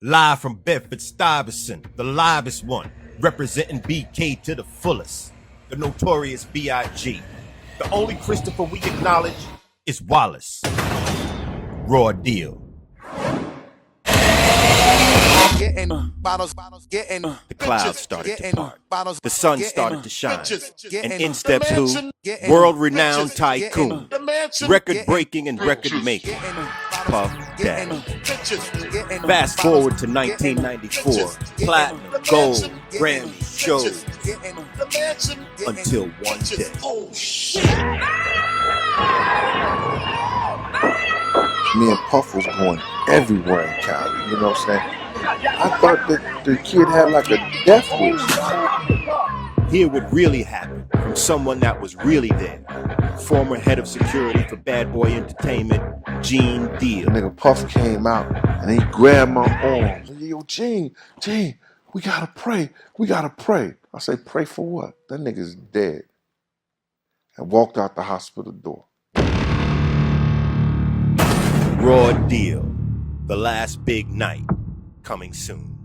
Live from Bedford-Stuyvesant, the livest one, representing BK to the fullest. The Notorious BIG. The only Christopher we acknowledge is Wallace. Raw deal. Getting bottles, getting the clouds started to part. The sun started to shine. And in steps who? World-renowned tycoon. Record-breaking and record-making. Puff Daddy. Fast forward to 1994. Platinum, gold, Grammy, shows. Until one day. Oh, shit. Me and Puff was going everywhere in Cali, you know what I'm saying? I thought that the kid had like a death wish. Hear what really happened from someone that was really there. Former head of security for Bad Boy Entertainment, Gene Deal. Nigga Puff came out and he grabbed my arm. Yo, Gene, we gotta pray. We gotta pray. I say, pray for what? That nigga's dead. And walked out the hospital door. Raw deal. The last big night. Coming soon.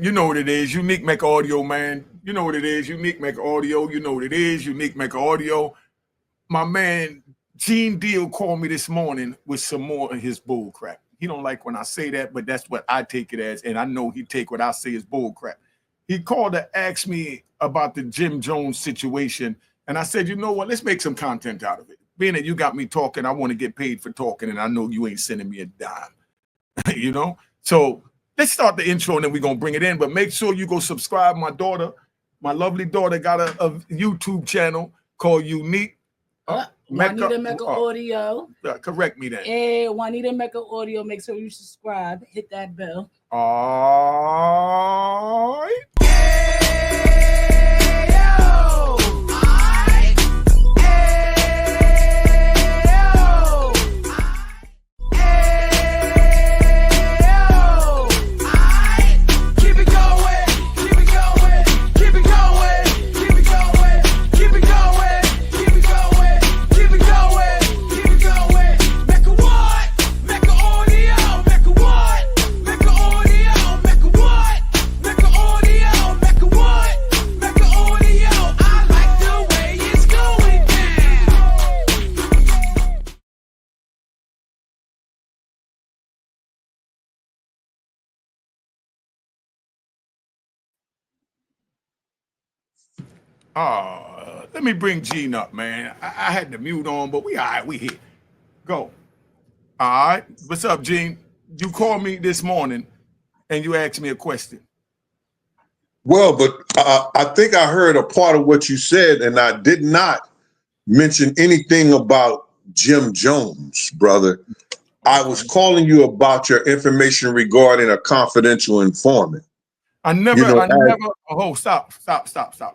You know what it is. Unique Mecca Audio, man. You know what it is. Unique Mecca Audio. You know what it is. Unique Mecca Audio. My man, Gene Deal, called me this morning with some more of his bull crap. He don't like when I say that, but that's what I take it as. And I know he take what I say as bull crap. He called to ask me about the Jim Jones situation. And I said, you know what? Let's make some content out of it. Being that you got me talking, I want to get paid for talking. And I know you ain't sending me a dime, you know? So let's start the intro and then we're going to bring it in. But make sure you go subscribe. My daughter, my lovely daughter, got a YouTube channel called Unique. Juanita Mecca Audio. Correct me then. Hey, Juanita Mecca Audio. Make sure you subscribe. Hit that bell. All right. Let me bring Gene up, man. I had the mute on, but we all right, we here. Go. All right. What's up, Gene? You called me this morning and you asked me a question. Well, but I think I heard a part of what you said, and I did not mention anything about Jim Jones, brother. I was calling you about your information regarding a confidential informant. I never, stop.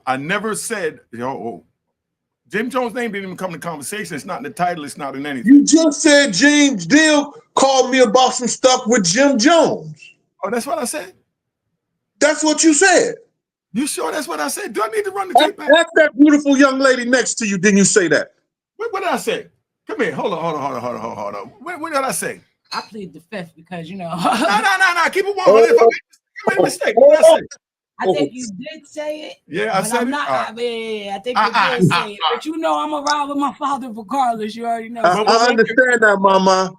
I never said, Jim Jones' name didn't even come to conversation. It's not in the title. It's not in anything. You just said James Deal called me about some stuff with Jim Jones. Oh, that's what I said? That's what you said. You sure that's what I said? Do I need to run the tape back? That's that beautiful young lady next to you. Didn't you say that? What did I say? Come here. Hold on. What did I say? I plead the fifth because, you know. No. Keep it 100. If I made a mistake, what did I say? I think you did say it. Yeah, I said it. I think you did say it. But you know, I'm around with my father regardless. You already know. I understand that, Mama.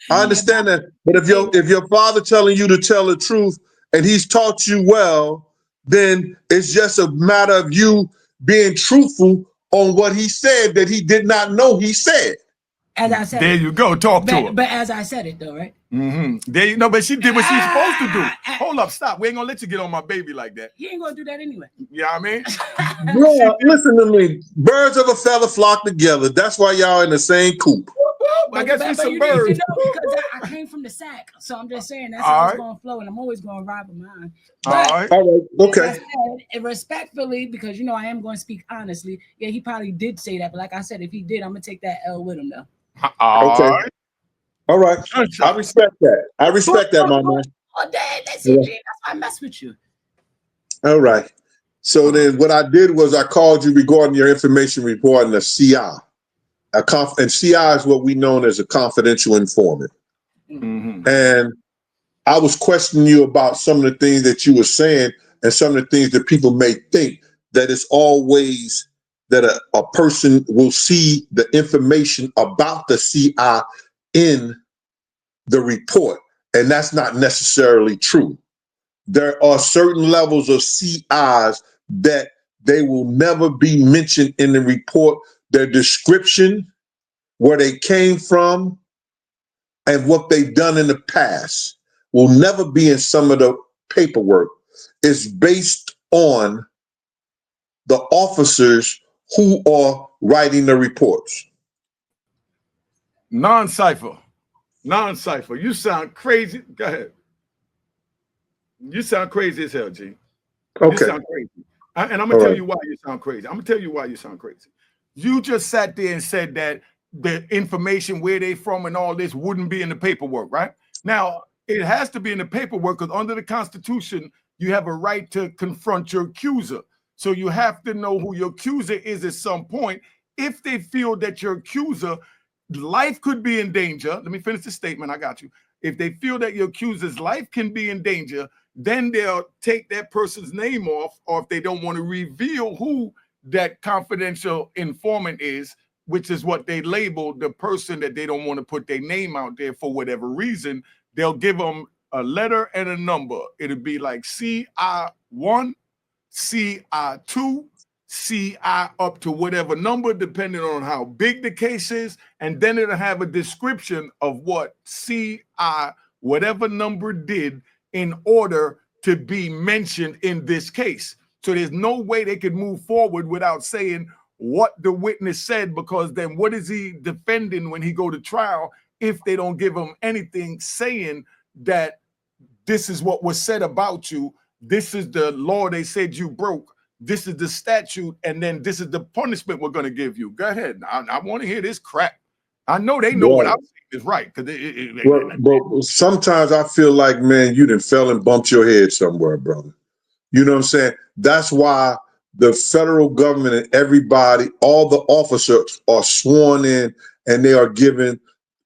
I understand that. But if your father telling you to tell the truth and he's taught you well, then it's just a matter of you being truthful on what he said that he did not know he said. As I said, there you go. Talk to her. But as I said it, though, right? Mm-hmm. There you know, but she did what she's supposed to do. Hold up, stop. We ain't gonna let you get on my baby like that. You ain't gonna do that anyway. Yeah, I mean, bro, listen to me. Birds of a feather flock together. That's why y'all in the same coop. I guess we some birds. You know, because I came from the sack, so I'm just saying that's how it's gonna flow, and I'm always gonna ride with mine. But, all right, okay. And respectfully, because you know I am going to speak honestly. Yeah, he probably did say that, but like I said, if he did, I'm gonna take that L with him though. Okay. All right. I respect that. I respect that, my man. all day. They see Gene. That's why I mess with you. All right. So then what I did was I called you regarding your information regarding the CI. And CI is what we know as a confidential informant. Mm-hmm. And I was questioning you about some of the things that you were saying and some of the things that people may think that it's always that a person will see the information about the CI in the report. And that's not necessarily true. There are certain levels of CIs that they will never be mentioned in the report. Their description, where they came from, and what they've done in the past will never be in some of the paperwork. It's based on the officers who are writing the reports. Non-cipher. You sound crazy. Go ahead. You sound crazy as hell, G. Okay. You sound crazy. And I'm going to tell you why you sound crazy. I'm going to tell you why you sound crazy. You just sat there and said that the information, where they from and all this wouldn't be in the paperwork, right? Now, it has to be in the paperwork because under the Constitution, you have a right to confront your accuser. So you have to know who your accuser is at some point. If they feel that your accuser, life could be in danger, let me finish the statement, I got you. If they feel that your accuser's life can be in danger, then they'll take that person's name off, or if they don't want to reveal who that confidential informant is, which is what they label the person that they don't want to put their name out there for whatever reason, they'll give them a letter and a number. It'll be like CI1, CI2, CI up to whatever number, depending on how big the case is. And then it'll have a description of what CI, whatever number did in order to be mentioned in this case. So there's no way they could move forward without saying what the witness said, because then what is he defending when he go to trial if they don't give him anything saying that this is what was said about you, this is the law they said you broke, this is the statute, and then this is the punishment we're going to give you. Go ahead. I want to hear this crap. I know they know what I'm saying is right. But sometimes I feel like, man, you done fell and bumped your head somewhere, brother. You know what I'm saying? That's why the federal government and everybody, all the officers are sworn in, and they are given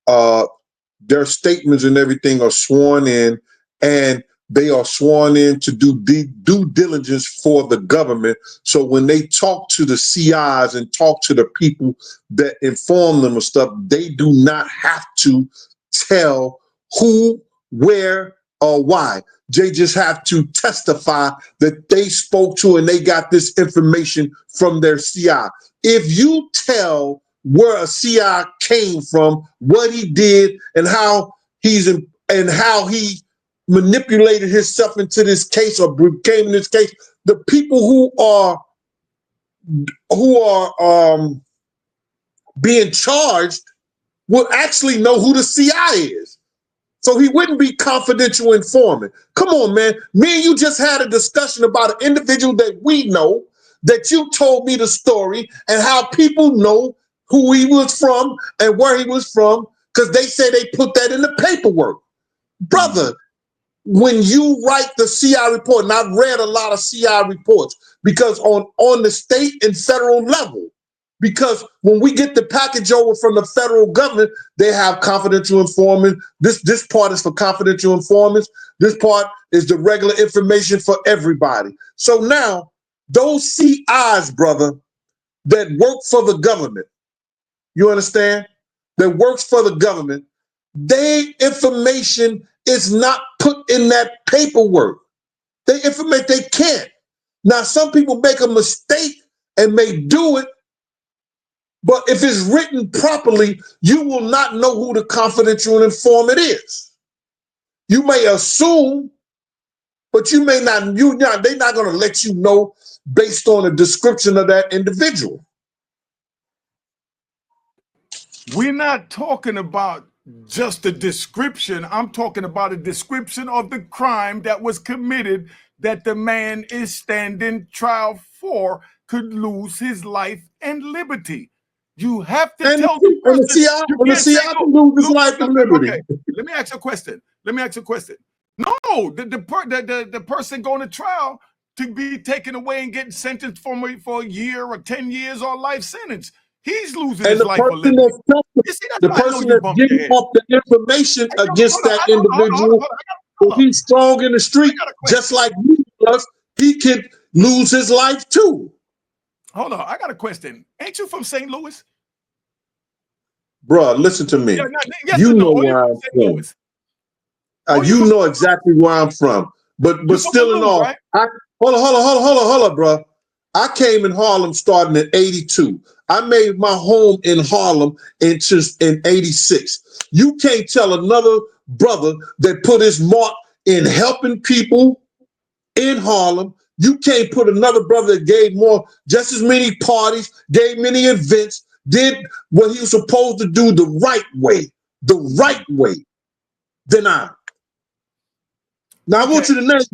their statements and everything are sworn in, and they are sworn in to do due diligence for the government. So when they talk to the CIs and talk to the people that inform them of stuff, they do not have to tell who, where, or why. They just have to testify that they spoke to and they got this information from their CI. If you tell where a CI came from, what he did, and how he manipulated himself into this case or became in this case, the people who are being charged will actually know who the CI is. So he wouldn't be confidential informant. Come on, man. Me and you just had a discussion about an individual that we know, that you told me the story and how people know who he was from and where he was from, because they say they put that in the paperwork. Brother, when you write the CI report, and I've read a lot of CI reports, because on the state and federal level, because when we get the package over from the federal government, they have confidential informant. This part is for confidential informants. This part is the regular information for everybody. So now those CIs, brother, that work for the government, you understand? That works for the government, their information is not put in that paperwork. They can't. Now, some people make a mistake and may do it, but if it's written properly, you will not know who the confidential informant is. You may assume, but you may not. They're not going to let you know based on a description of that individual. We're not talking about just a description. I'm talking about a description of the crime that was committed that the man is standing trial for could lose his life and liberty. You have to tell the person. The CI can lose his life and liberty. Okay, let me ask you a question. No, the person going to trial to be taken away and getting sentenced for a year or 10 years or life sentence. He's losing his life for living. The person that's giving up the information against that individual, if he's strong in the street, just like me was, he can lose his life too. Hold on, I got a question. Ain't you from St. Louis? Bruh, listen to me. Yes you know no? where I'm from. You know exactly where I'm from. But still in all, right? Hold on, bro. I came in Harlem starting in 82. I made my home in Harlem in 86. You can't tell another brother that put his mark in helping people in Harlem. You can't put another brother that gave just as many parties, gave many events, did what he was supposed to do the right way than I. Now I want you to name it.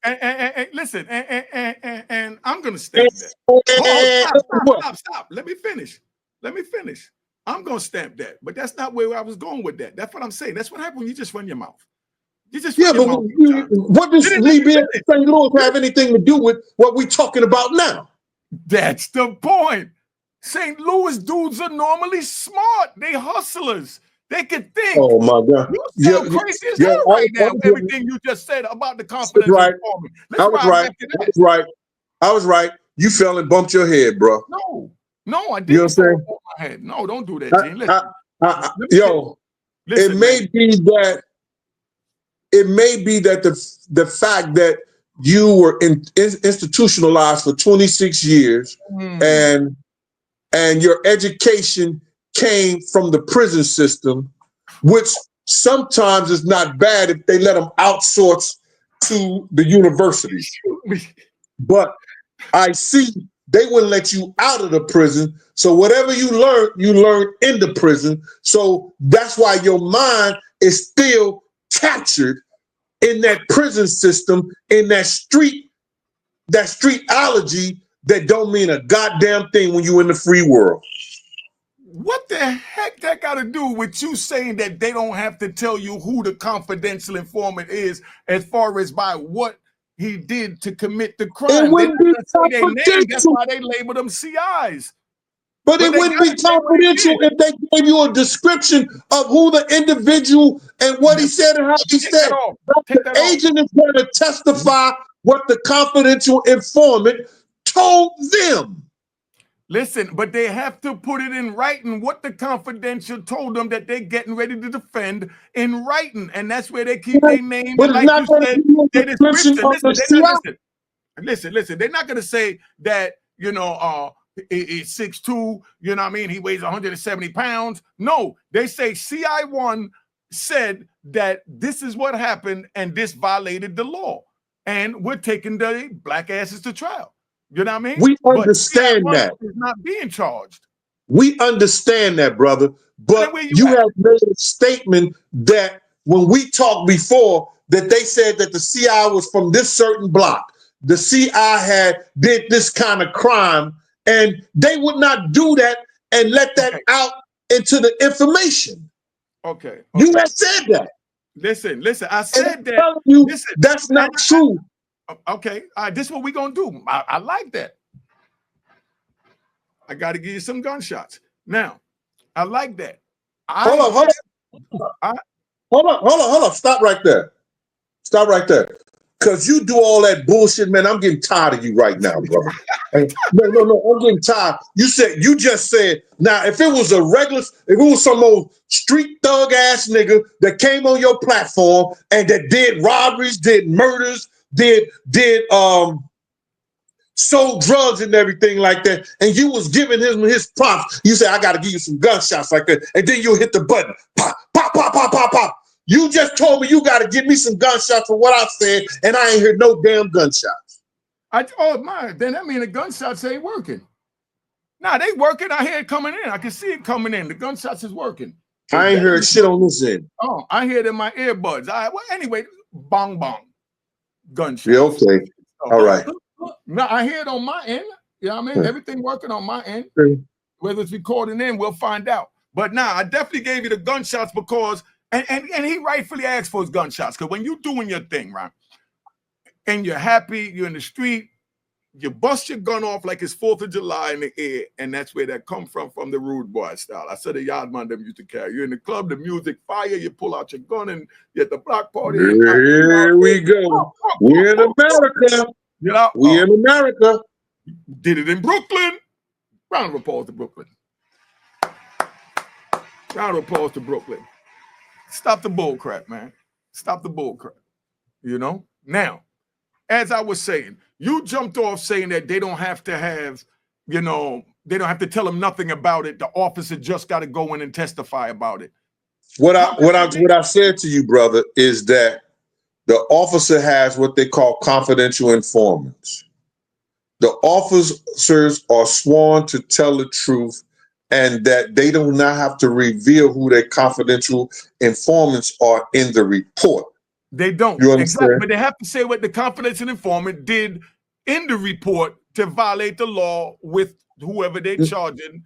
And listen, and I'm gonna stamp that. Stop. Let me finish. I'm gonna stamp that, but that's not where I was going with that. That's what I'm saying. That's what happened when you just run your mouth. What does me being in St. Louis have anything to do with what we're talking about now? That's the point. St. Louis dudes are normally smart. They hustlers. They could think. Oh my God! You sound crazy as hell right now. Everything you just said about the confidence. Right. I was right. You fell and bumped your head, bro. No, I didn't. You know what I'm saying? My head. No, don't do that, Gene. Listen, it may be that the fact that you were institutionalized for 26 years and your education came from the prison system, which sometimes is not bad if they let them outsource to the universities. But I see they wouldn't let you out of the prison. So whatever you learn in the prison. So that's why your mind is still captured in that prison system, in that streetology that don't mean a goddamn thing when you in the free world. What the heck that got to do with you saying that they don't have to tell you who the confidential informant is as far as by what he did to commit the crime? It wouldn't be confidential. That's why they label them CIs. But it wouldn't be confidential if they gave you a description of who the individual and what he said and how he said. The agent is going to testify what the confidential informant told them. Listen, but they have to put it in writing what the confidential told them that they're getting ready to defend in writing. And that's where they keep their name. But like not you said, their description of the listen. They're not going to say that, it's 6'2", you know what I mean? He weighs 170 pounds. No, they say CI1 said that this is what happened and this violated the law. And we're taking the black asses to trial. You know what I mean? We understand that. Is not being charged. We understand that, brother. But you have made a statement that when we talked before, that they said that the CI was from this certain block. The CI did this kind of crime, and they would not do that and let that out into the information. Okay. You have said that. Listen. I said that. That's not true. Okay, this is what we're gonna do. I like that. I got to give you some gunshots. Now, I like that. Hold on. Stop right there. Because you do all that bullshit, man. I'm getting tired of you right now, brother. No, I'm getting tired. You just said, now, if it was some old street thug ass nigga that came on your platform and that did robberies, did murders, did sold drugs and everything like that, and you was giving him his props, you say, I got to give you some gunshots like that, and then you hit the button, pop, pop, pop, pop, pop, pop. You just told me you got to give me some gunshots for what I said, and I ain't heard no damn gunshots. Then that mean the gunshots ain't working. Nah, they working. I hear it coming in. I can see it coming in. The gunshots is working. I ain't heard shit on this end. Oh, I hear it in my earbuds. Anyway, bong bong. Gunshots. Yeah, okay. All right. Now I hear it on my end. You know what I mean? Everything working on my end. Whether it's recording in, we'll find out. But now I definitely gave you the gunshots because And he rightfully asked for his gunshots, because when you're doing your thing, right, and you're happy, you're in the street, you bust your gun off like it's 4th of July in the air, and that's where that come from the rude boy style. I said the yard man them used to carry. You're in the club, the music fire, you pull out your gun, and you're at the block party. Here we go. We're in America. You know, we in America. Did it in Brooklyn. Round of applause to Brooklyn. Round of applause to Brooklyn. Stop the bull crap, man. Stop the bull crap. You know? Now, as I was saying, you jumped off saying that they don't have to have, they don't have to tell them nothing about it. The officer just got to go in and testify about it. What I said to you, brother, is that the officer has what they call confidential informants. The officers are sworn to tell the truth, and that they do not have to reveal who their confidential informants are in the report. They don't. You understand? Exactly. But they have to say what the confidential informant did in the report to violate the law with whoever they're charging.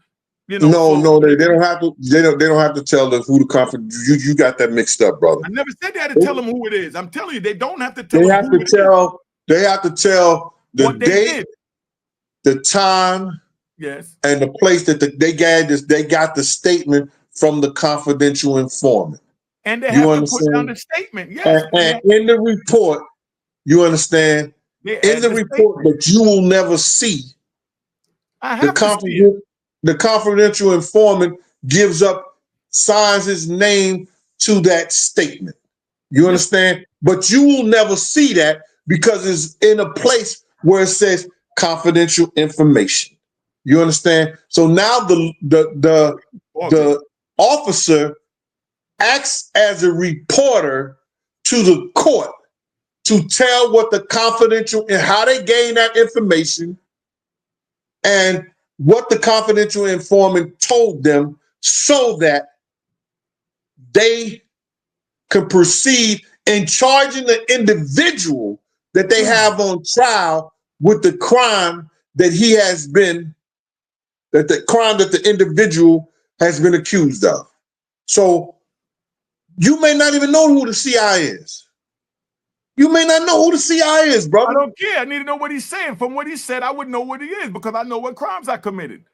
You know, no, they don't have to. They don't have to tell them who the confident. You got that mixed up, brother. I never said they had to tell them who it is. I'm telling you, they don't have to tell They them have who to it tell. They have to tell the what they date, did. the time, yes, and the place that they got the statement from the confidential informant. And they have to put down the statement. Yes. And in the report, you understand, in the report that you will never see, the confidential informant signs his name to that statement. You understand? But you will never see that because it's in a place where it says confidential information. You understand? So now the officer acts as a reporter to the court to tell what the confidential and how they gain that information and what the confidential informant told them so that they can proceed in charging the individual that they have on trial with the crime that the individual has been accused of. So you may not even know who the CI is. You may not know who the CI is, brother. I don't care. I need to know what he's saying. From what he said, I would know what he is because I know what crimes I committed.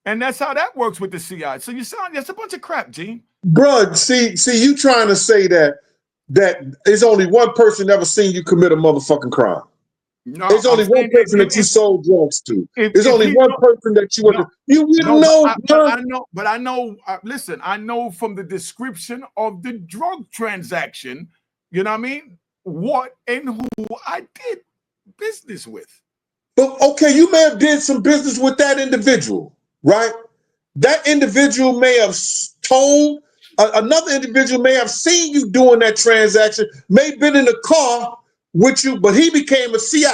And that's how that works with the CI. So you sound, that's a bunch of crap, Gene. Bro, see, you trying to say that there's only one person ever seen you commit a motherfucking crime. No, there's only one person that you sold drugs to. There's only one person that you want to. You know. But I know. Listen, I know from the description of the drug transaction. You know what I mean? What and who I did business with. But okay, you may have did some business with that individual, right? That individual may have told another individual may have seen you doing that transaction. May have been in the car with you, but he became a CI,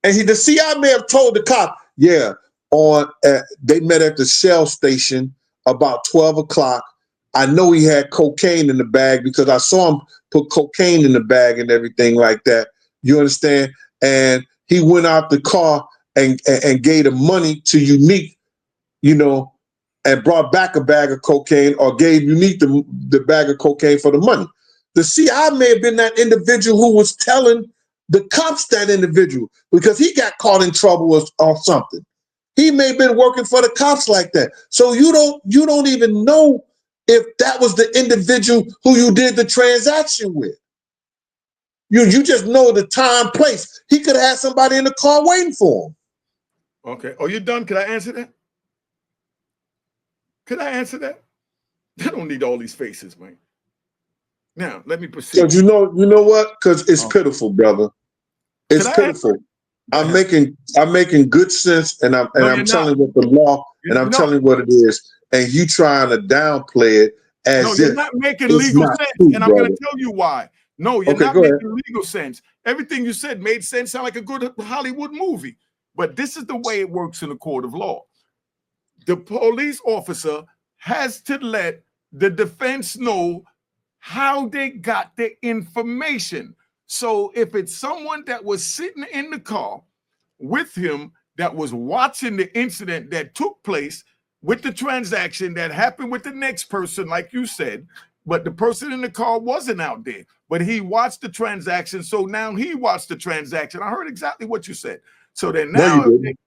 and the CI may have told the cop, "Yeah, they met at the Shell station about 12 o'clock. I know he had cocaine in the bag because I saw him put cocaine in the bag and everything like that. You understand? And he went out the car and gave the money to Unique, and brought back a bag of cocaine or gave Unique the bag of cocaine for the money. The CI may have been that individual who was telling the cops that individual because he got caught in trouble or something. He may have been working for the cops like that. So you don't even know if that was the individual who you did the transaction with. You just know the time, place. He could have had somebody in the car waiting for him. Okay. Are you done? Can I answer that? Could I answer that? I don't need all these faces, man. Now, let me proceed. Because you know what? Because it's pitiful, brother. It's pitiful. I'm making good sense, and I'm telling what the law, and I'm telling what it is, and you trying to downplay it as you're not making legal sense, and I'm going to tell you why. No, you're not making legal sense. Everything you said made sense, sound like a good Hollywood movie, but this is the way it works in a court of law. The police officer has to let the defense know how they got the information. So if it's someone that was sitting in the car with him that was watching the incident that took place with the transaction that happened with the next person, like you said, but the person in the car wasn't out there. But he watched the transaction, so now he watched the transaction. I heard exactly what you said. So then now, No, you didn't.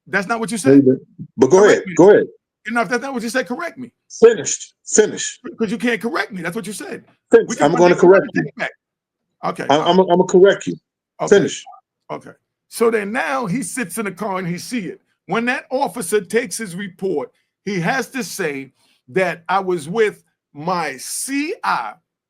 That's not what you No, you said. didn't. But go Correct ahead. me. Go ahead. You know, if that's not what you said, correct me. Finish. Finish. Because you can't correct me. That's what you said. Finish. I'm going to correct you. Okay. I'm going to correct you. Okay. Finish. Okay. So then now he sits in the car and he see it. When that officer takes his report, he has to say that I was with my CI.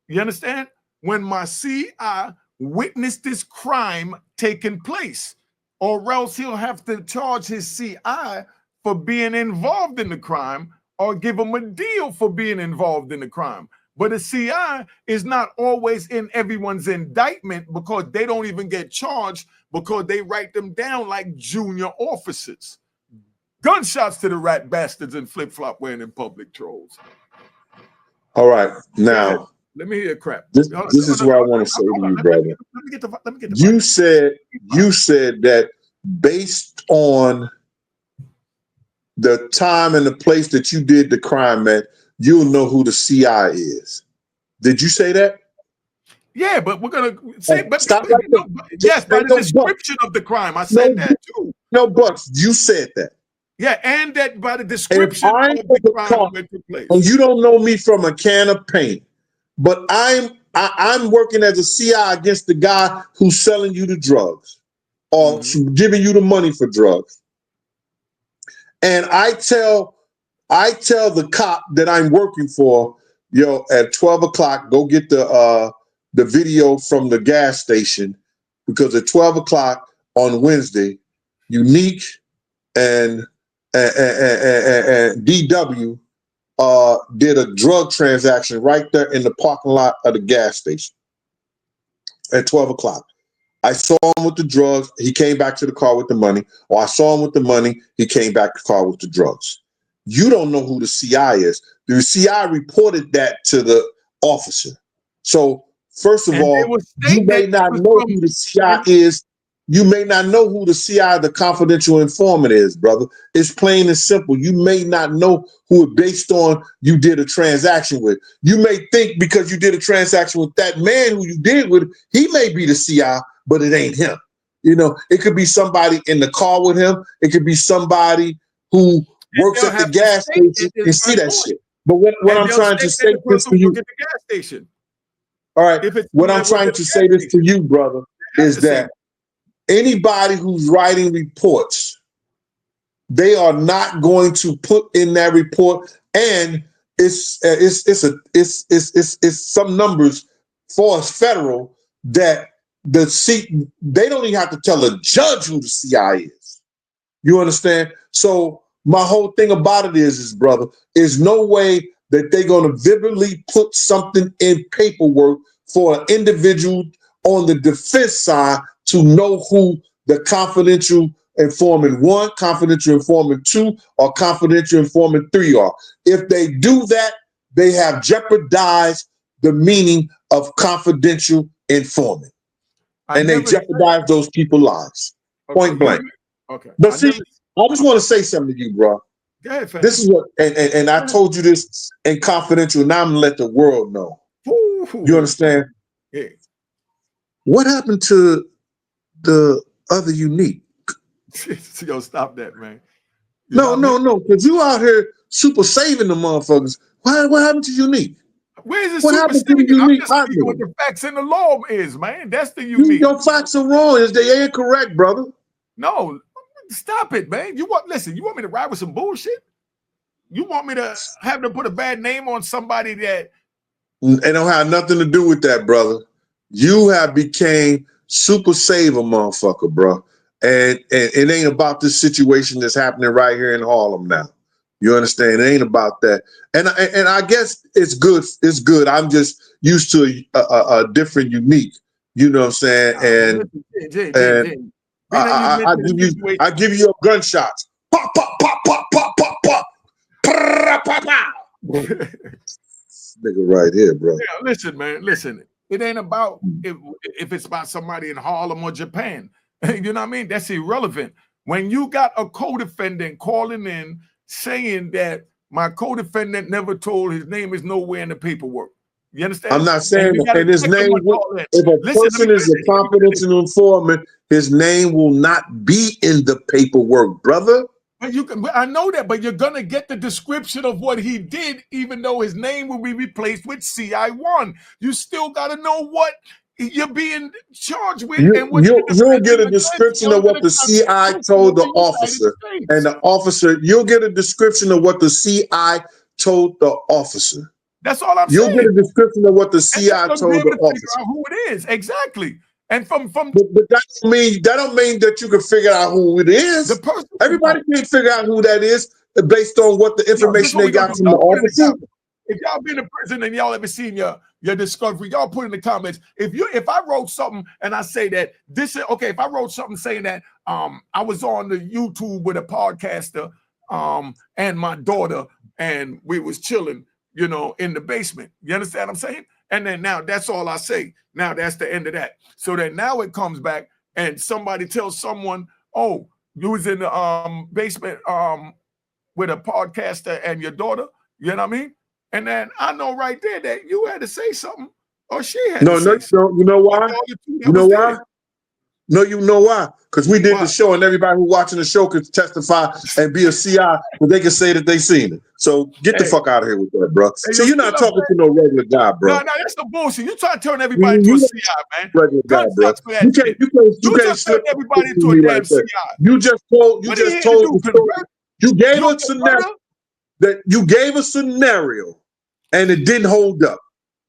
You understand? When my CI witnessed this crime taking place, or else he'll have to charge his CI for being involved in the crime or give him a deal for being involved in the crime. But a CI is not always in everyone's indictment because they don't even get charged because they write them down like junior officers. Gunshots to the rat bastards and flip-flop wearing in public trolls. All right. Now, let me hear crap. This is what I want to say to you, brother. Let me get the you said that based on the time and the place that you did the crime at, you'll know who the CI is. Did you say that? Yeah, but we're gonna say, but stop right there. Yes, by the description of the crime, I said that too. No buts. You said that. Yeah, and that by the description of the crime that took place. And you don't know me from a can of paint, but I'm working as a CI against the guy who's selling you the drugs or giving you the money for drugs. And I tell the cop that I'm working for, yo, at 12 o'clock, go get the video from the gas station, because at 12 o'clock on Wednesday, Unique and DW did a drug transaction right there in the parking lot of the gas station at 12 o'clock. I saw him with the drugs. He came back to the car with the money. Or I saw him with the money. He came back to the car with the drugs. You don't know who the CI is. The CI reported that to the officer. So first of all, you may not know who the CI is. You may not know who the CI, the confidential informant, is, brother. It's plain and simple. You may not know who it based on you did a transaction with. You may think because you did a transaction with that man who you did with, he may be the CI, but it ain't him. You know, it could be somebody in the car with him. It could be somebody who works at the gas station and see that shit. But what I'm trying to say this to you, the gas station. All right, what I'm trying to say this to you, brother, is that anybody who's writing reports, they are not going to put in that report, and it's some numbers for us federal that they don't even have to tell a judge who the CI is. You understand? So my whole thing about it is brother, is no way that they're going to vividly put something in paperwork for an individual on the defense side to know who the confidential informant 1, confidential informant 2, or confidential informant 3 are. If they do that, they have jeopardized the meaning of confidential informant. And they jeopardize those people's lives. Point blank. Okay. But see, I just want to say something to you, bro. Go ahead, fam. This is what, and I told you this in confidential, and I'm gonna let the world know. You understand? Yeah. What happened to the other Unique? Yo, stop that, man. No, because you out here super saving the motherfuckers. What happened to Unique? Where's the what super happened to the saving? I'm Unique? just speaking what the facts in the law is, man. That's the Unique. Your facts are wrong. They ain't correct, brother. No, stop it, man. You want me to ride with some bullshit? You want me to have to put a bad name on somebody that it don't have nothing to do with that, brother. You have became super saver, motherfucker, bro. And it ain't about this situation that's happening right here in Harlem now. You understand? It ain't about that. And I guess it's good. It's good. I'm just used to a different Unique. You know what I'm saying? I give you a gunshot. Pop, pop, pop, pop, pop, pop, pop. Pop, pop, pop. Nigga right here, bro. Yeah, listen, man. Listen. It ain't about if it's about somebody in Harlem or Japan. You know what I mean? That's irrelevant. When you got a co-defendant calling in saying that my co-defendant never told his name is nowhere in the paperwork. You understand? I'm not saying that. And his name, if a Listen, person is a confidential informant, his name will not be in the paperwork, brother. But you can, I know that, but you're gonna get the description of what he did, even though his name will be replaced with CI1. You still gotta know what you're being charged with, and what you'll get a description of what the CI told the officer, and the officer. You'll get a description of what the CI told the officer. That's all I'm saying. You'll get a description of what the CI told the officer. Who it is exactly, and from but that don't mean that you can figure out who it is. The person, everybody can't figure out who that is based on what the information they got from the officer. If y'all been in prison and y'all ever seen your discovery, y'all put in the comments. If I wrote something and I say that this is okay, if I wrote something saying that I was on the YouTube with a podcaster and my daughter and we was chilling, you know, in the basement. You understand what I'm saying? And then now that's all I say. Now that's the end of that. So then now it comes back and somebody tells someone, oh, you was in the basement with a podcaster and your daughter. You know what I mean? And then I know right there that you had to say something, or she had to say something. You know why? You know why? No, you know why? Because we did the show, and everybody who's watching the show could testify and be a CI, but they can say that they seen it. So get the fuck out of here with that, bro. So you're not talking to no regular guy, bro. No, that's the bullshit. You trying to turn everybody into a CI, man. Regular guy, bro. You can't turn everybody into a damn CI. You gave us scenario that you gave a scenario, and it didn't hold up.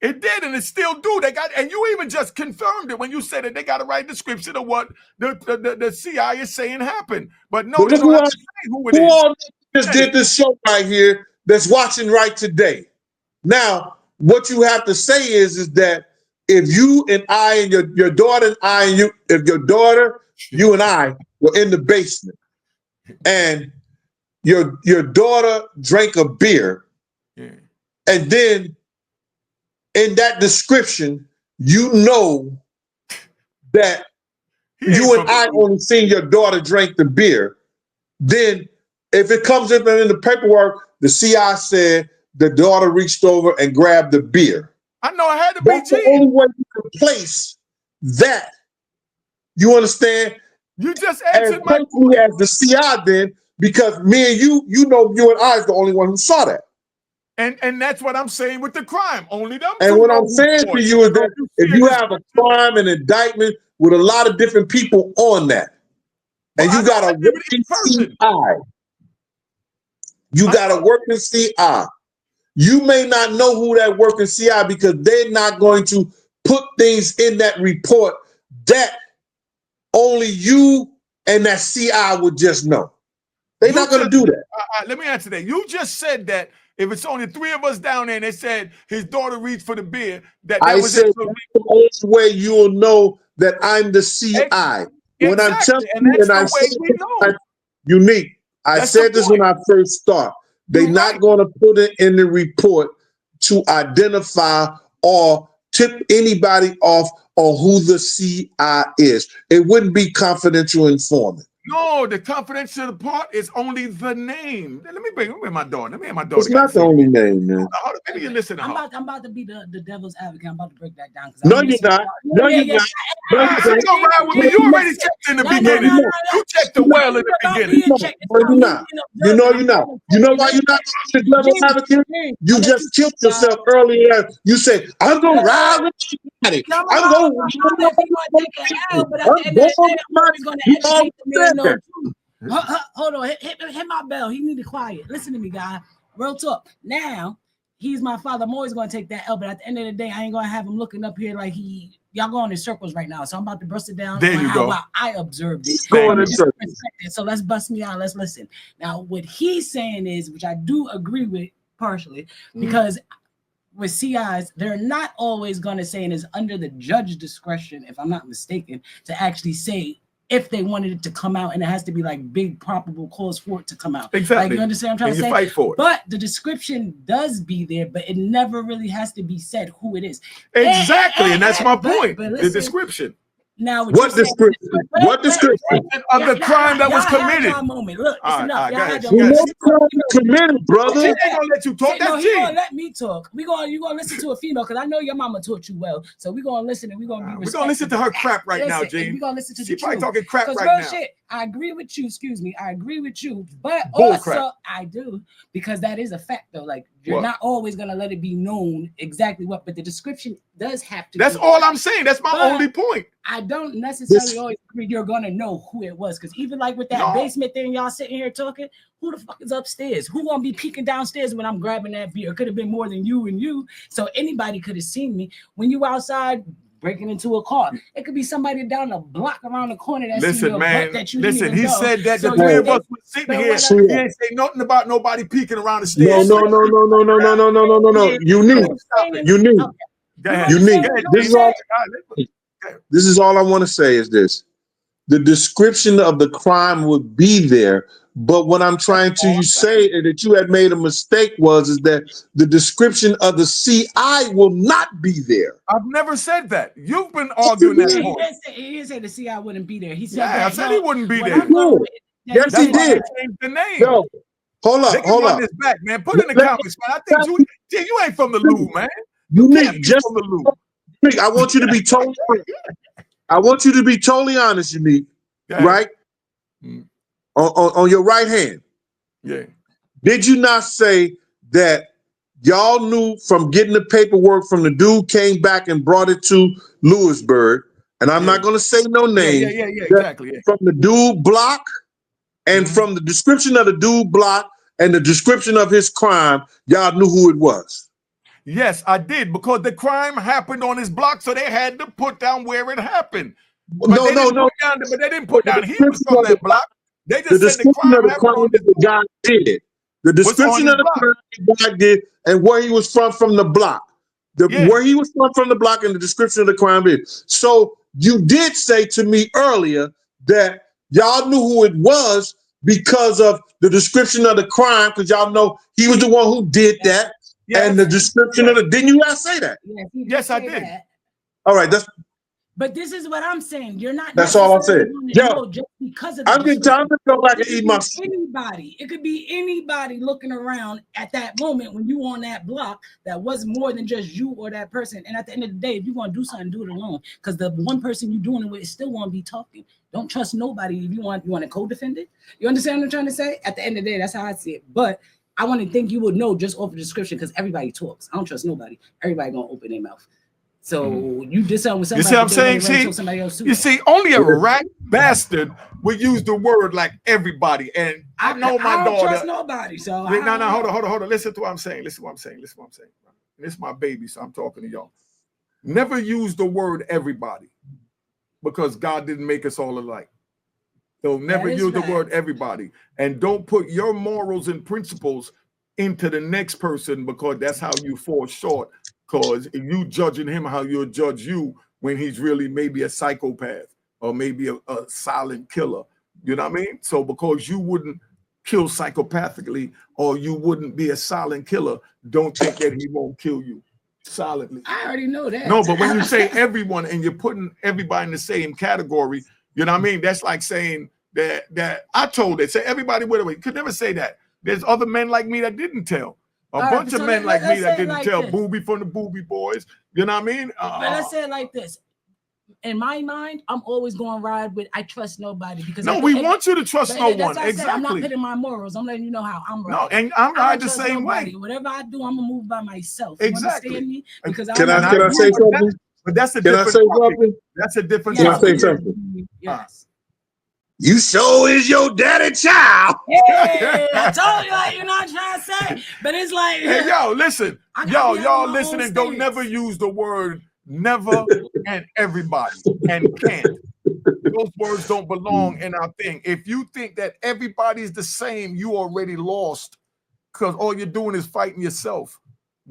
It did, and it still do. They got, and you even just confirmed it when you said that they got to write a description of what the CI is saying happened. But no, they don't have to say who it is. Who all just did this show right here that's watching right today? Now, what you have to say is that if you and I and your daughter and I and you, if your daughter, you and I were in the basement, and your daughter drank a beer, and then in that description, you know that you and I only seen your daughter drink the beer. Then if it comes in the paperwork, the CI said the daughter reached over and grabbed the beer. I know I had to be. That's the only way you can place that. You understand? You just answered my question as the CI then, because me and you know you and I is the only one who saw that. And that's what I'm saying with the crime. Only them. And what I'm saying to you is that if you have a crime and indictment with a lot of different people on that, and you got a working CI, you got a working CI. You may not know who that working CI because they're not going to put things in that report that only you and that CI would just know. They're not going to do that. Let me answer that. You just said that if it's only 3 of us down there and they said his daughter reached for the beer, that was said that's the only way you'll know that I'm the CI. When I'm telling you, and I said unique. I said this when I first started. They're not going to put it in the report to identify or tip anybody off on who the CI is. It wouldn't be confidential informant. No, the confidential part is only the name. Let me bring my daughter. Let me have my daughter. It's not the only name, man. Maybe you listen to her. I'm about to be the devil's advocate. I'm about to break that down. No, you're not. No, you're not. You already checked in the beginning. You checked the well in the beginning. You're not. You know you're not. You know why you're not the devil's advocate? You just killed yourself earlier. You said, I'm going to ride with somebody. I'm going to hold on, hit my bell. He need to quiet. Listen to me, guy. Real talk. Now, he's my father. I'm always going to take that L, but at the end of the day, I ain't going to have him looking up here like y'all going in circles right now. So I'm about to bust it down. There you go. I observed it. Going in circles. So let's bust me out. Let's listen. Now, what he's saying is, which I do agree with partially, because with CIs, they're not always going to say, and it's under the judge's discretion, if I'm not mistaken, to actually say if they wanted it to come out, and it has to be like big probable cause for it to come out. Exactly. Like, you understand what I'm trying to say? Fight for it. But the description does be there, but it never really has to be said who it is. Exactly, and that's my point. But listen, the description. Now, What description? What description of the crime that was committed? Moment. Look, it's enough. Y'all had your You moment. know crime committed, brother. She ain't gonna let you talk. That's He gonna let me talk. You gonna listen to a female because I know your mama taught you well. So we gonna listen and we gonna be respectful. We're gonna listen to her crap right now, Gene. We gonna listen to she the probably truth. talking crap right now. Shit, I agree with you. Excuse me, I agree with you, but Bull also crap. I do because that is a fact though. Like you're not always gonna let it be known exactly what, but the description does have to. That's all I'm saying. That's my only point. I don't necessarily always agree you're gonna know who it was because even like with that basement thing, y'all sitting here talking. Who the fuck is upstairs? Who gonna be peeking downstairs when I'm grabbing that beer? It could have been more than you and you. So anybody could have seen me when you outside breaking into a car. It could be somebody down the block around the corner that listen, man. That you listen, he know. said that so the three of us were sitting here. He ain't say nothing about nobody peeking around the stairs. No. Unique. This is all I want to say is this. The description of the crime would be there, but what I'm trying to say that you had made a mistake is that the description of the CI will not be there. I've never said that. You've been arguing that point. He didn't say the CI wouldn't be there. He said I said he wouldn't be there. Yes, he did. The name. No. Hold up. This back, man. Put it in the comments, man. I think you ain't from the Lou, man. Unique, just from the Lou. I want you to be totally honest, Unique. Right? On your right hand. Yeah. Did you not say that y'all knew from getting the paperwork from the dude came back and brought it to Lewisburg? And I'm not going to say no name. Yeah, exactly. Yeah. From the dude block and from the description of the dude block and the description of his crime, y'all knew who it was. Yes, I did, because the crime happened on his block, so they had to put down where it happened. But they didn't put down he was from that block. They just said the crime happened that the guy did. The description of the crime the guy did and where he was from the block. Where he was from the block and the description of the crime is. So you did say to me earlier that y'all knew who it was because of the description of the crime, because y'all know he was the one who did that. Yes. And the description of the, didn't you guys say that? Yes, I did. All right, but this is what I'm saying. You're not. That's all I'm saying. Yeah. Just because of I'm getting time to go back and eat my. Anybody. It could be anybody looking around at that moment when you on that block that was more than just you or that person. And at the end of the day, if you want to do something, do it alone. Because the one person you're doing it with still want to be talking. Don't trust nobody. If you want to co-defend it. You understand what I'm trying to say? At the end of the day, that's how I see it. But I want to think you would know just off the description because everybody talks. I don't trust nobody. Everybody gonna open their mouth. So you did something with somebody. You see what I'm saying? You see, only a rat bastard would use the word like everybody. And I know my daughter. I don't trust nobody. So no, hold on. Listen to what I'm saying. This is my baby, so I'm talking to y'all. Never use the word everybody because God didn't make us all alike. So never use the word everybody. And don't put your morals and principles into the next person because that's how you fall short. Because you judging him how you'll judge you when he's really maybe a psychopath or maybe a silent killer. You know what I mean? So because you wouldn't kill psychopathically or you wouldn't be a silent killer, don't think that he won't kill you silently. I already know that. No, but when you say everyone and you're putting everybody in the same category, you know what I mean? That's like saying that I told it. Say everybody went away. You could never say that. There's other men like me that didn't tell. A bunch of men like me that didn't tell. Booby from the Booby Boys. You know what I mean? But let's say it like this. In my mind, I'm always going to ride with I trust nobody because we want you to trust no one. Exactly. I'm not putting my morals. I'm letting you know how I'm riding. No, and I'm riding the same way. Whatever I do, I'm gonna move by myself. Exactly. You understand me? Because can I say something? But that's a different topic. That's a different topic. Can I say something? Yes. You sure is your daddy child. Hey, I told you, like, you're not trying to say, but it's like, hey, yo, listen, y'all listening, don't never use the word never and everybody and can't. Those words don't belong in our thing. If you think that everybody's the same, you already lost because all you're doing is fighting yourself.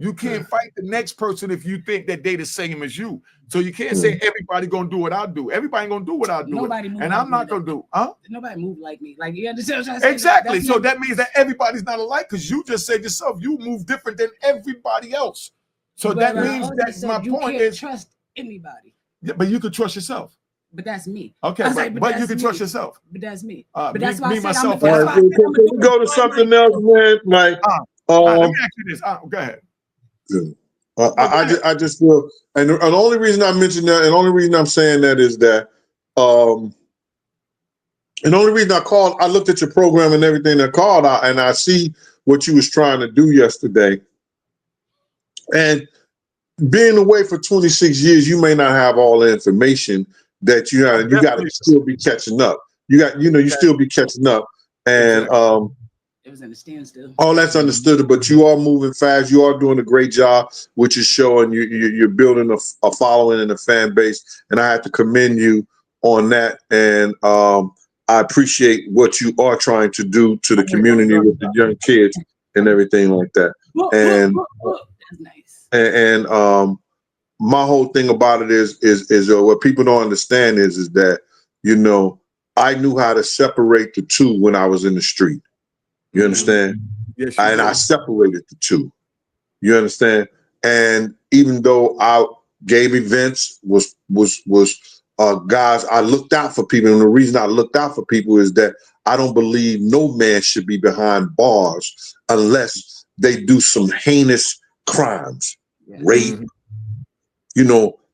You can't fight the next person if you think that they the same as you. So you can't say everybody gonna do what I do. Everybody gonna do what I do. Nobody move and like I'm not gonna do. Nobody move like me. Like you understand what I'm saying? Exactly. So that means that everybody's not alike because you just said yourself you move different than everybody else. So that means that my point is trust anybody. Yeah, but you could trust yourself. But that's me. Okay, but you can trust yourself. But that's me. But that's why why I said All right, can we go to something else, man? Like, let me ask you this. Go ahead. I just feel, and the only reason I mentioned that, and the only reason I'm saying that is that, and the only reason I called, I looked at your program and everything that called out, and I see what you was trying to do yesterday. And being away for 26 years, you may not have all the information that you have. You got to still be catching up. You still be catching up. And it was in a standstill. all that's understood, but you are moving fast. You are doing a great job, which is showing you're building a following and a fan base. And I have to commend you on that. And I appreciate what you are trying to do to the community with the young kids and everything like that. And that's nice. And my whole thing about it is what people don't understand is that, I knew how to separate the two when I was in the street. You understand? Yes, and I separated the two. You understand? And even though I gave events, was guys, I looked out for people. And the reason I looked out for people is that I don't believe no man should be behind bars unless they do some heinous crimes, rape,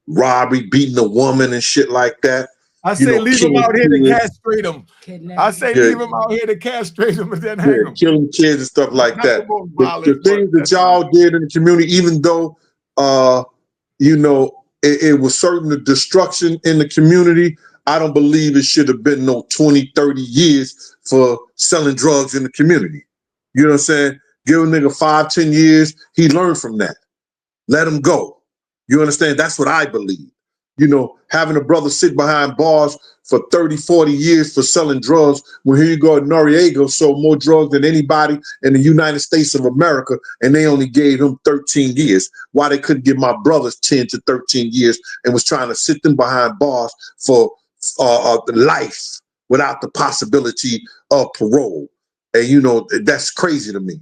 robbery, beating a woman and shit like that. I say leave them out here to castrate them. I say leave them out here to castrate them and then hang them. Killing kids and stuff like that. The things that y'all did in the community, even though, it was certain destruction in the community, I don't believe it should have been no 20, 30 years for selling drugs in the community. You know what I'm saying? Give a nigga 5, 10 years. He learned from that. Let him go. You understand? That's what I believe. Having a brother sit behind bars for 30, 40 years for selling drugs, when here you go, Noriega sold more drugs than anybody in the United States of America, and they only gave him 13 years. Why they couldn't give my brothers 10 to 13 years and was trying to sit them behind bars for life without the possibility of parole. And, that's crazy to me.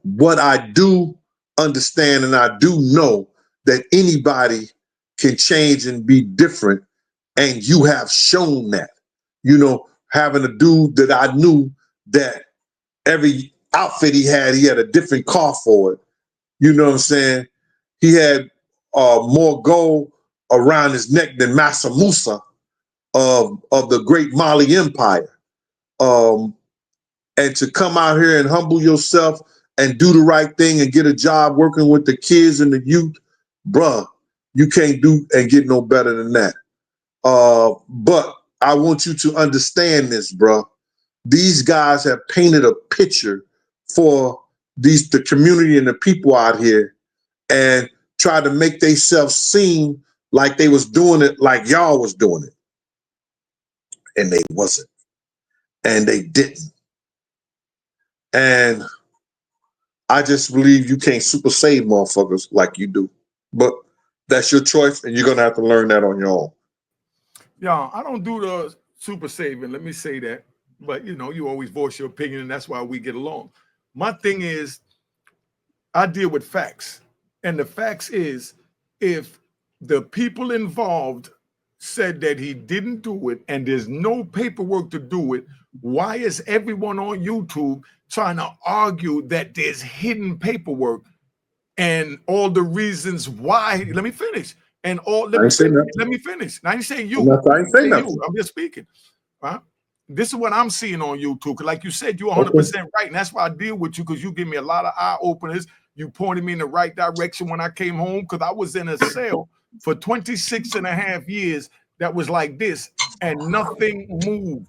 What I do understand, and I do know, that anybody can change and be different, and you have shown that. Having a dude that I knew that every outfit he had a different car for it. You know what I'm saying? He had more gold around his neck than Massa Musa of the great Mali Empire. And to come out here and humble yourself and do the right thing and get a job working with the kids and the youth, bruh, you can't do and get no better than that. But I want you to understand this, bruh. These guys have painted a picture for the community and the people out here and tried to make themselves seem like they was doing it like y'all was doing it. And they wasn't. And they didn't. And I just believe you can't super save motherfuckers like you do. But that's your choice, and you're going to have to learn that on your own. Yeah, I don't do the super saving. Let me say that. But, you always voice your opinion, and that's why we get along. My thing is, I deal with facts. And the facts is, if the people involved said that he didn't do it and there's no paperwork to do it, why is everyone on YouTube trying to argue that there's hidden paperwork and all the reasons why? Let me finish. Let me finish. Now you say you. I'm just speaking. Right? This is what I'm seeing on YouTube. Because like you said, you're 100% right. And that's why I deal with you, because you give me a lot of eye openers. You pointed me in the right direction when I came home, because I was in a cell for 26 and a half years that was like this, and nothing moved.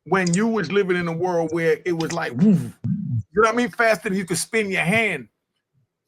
When you was living in a world where it was like, woof, you know what I mean? Faster than you could spin your hand.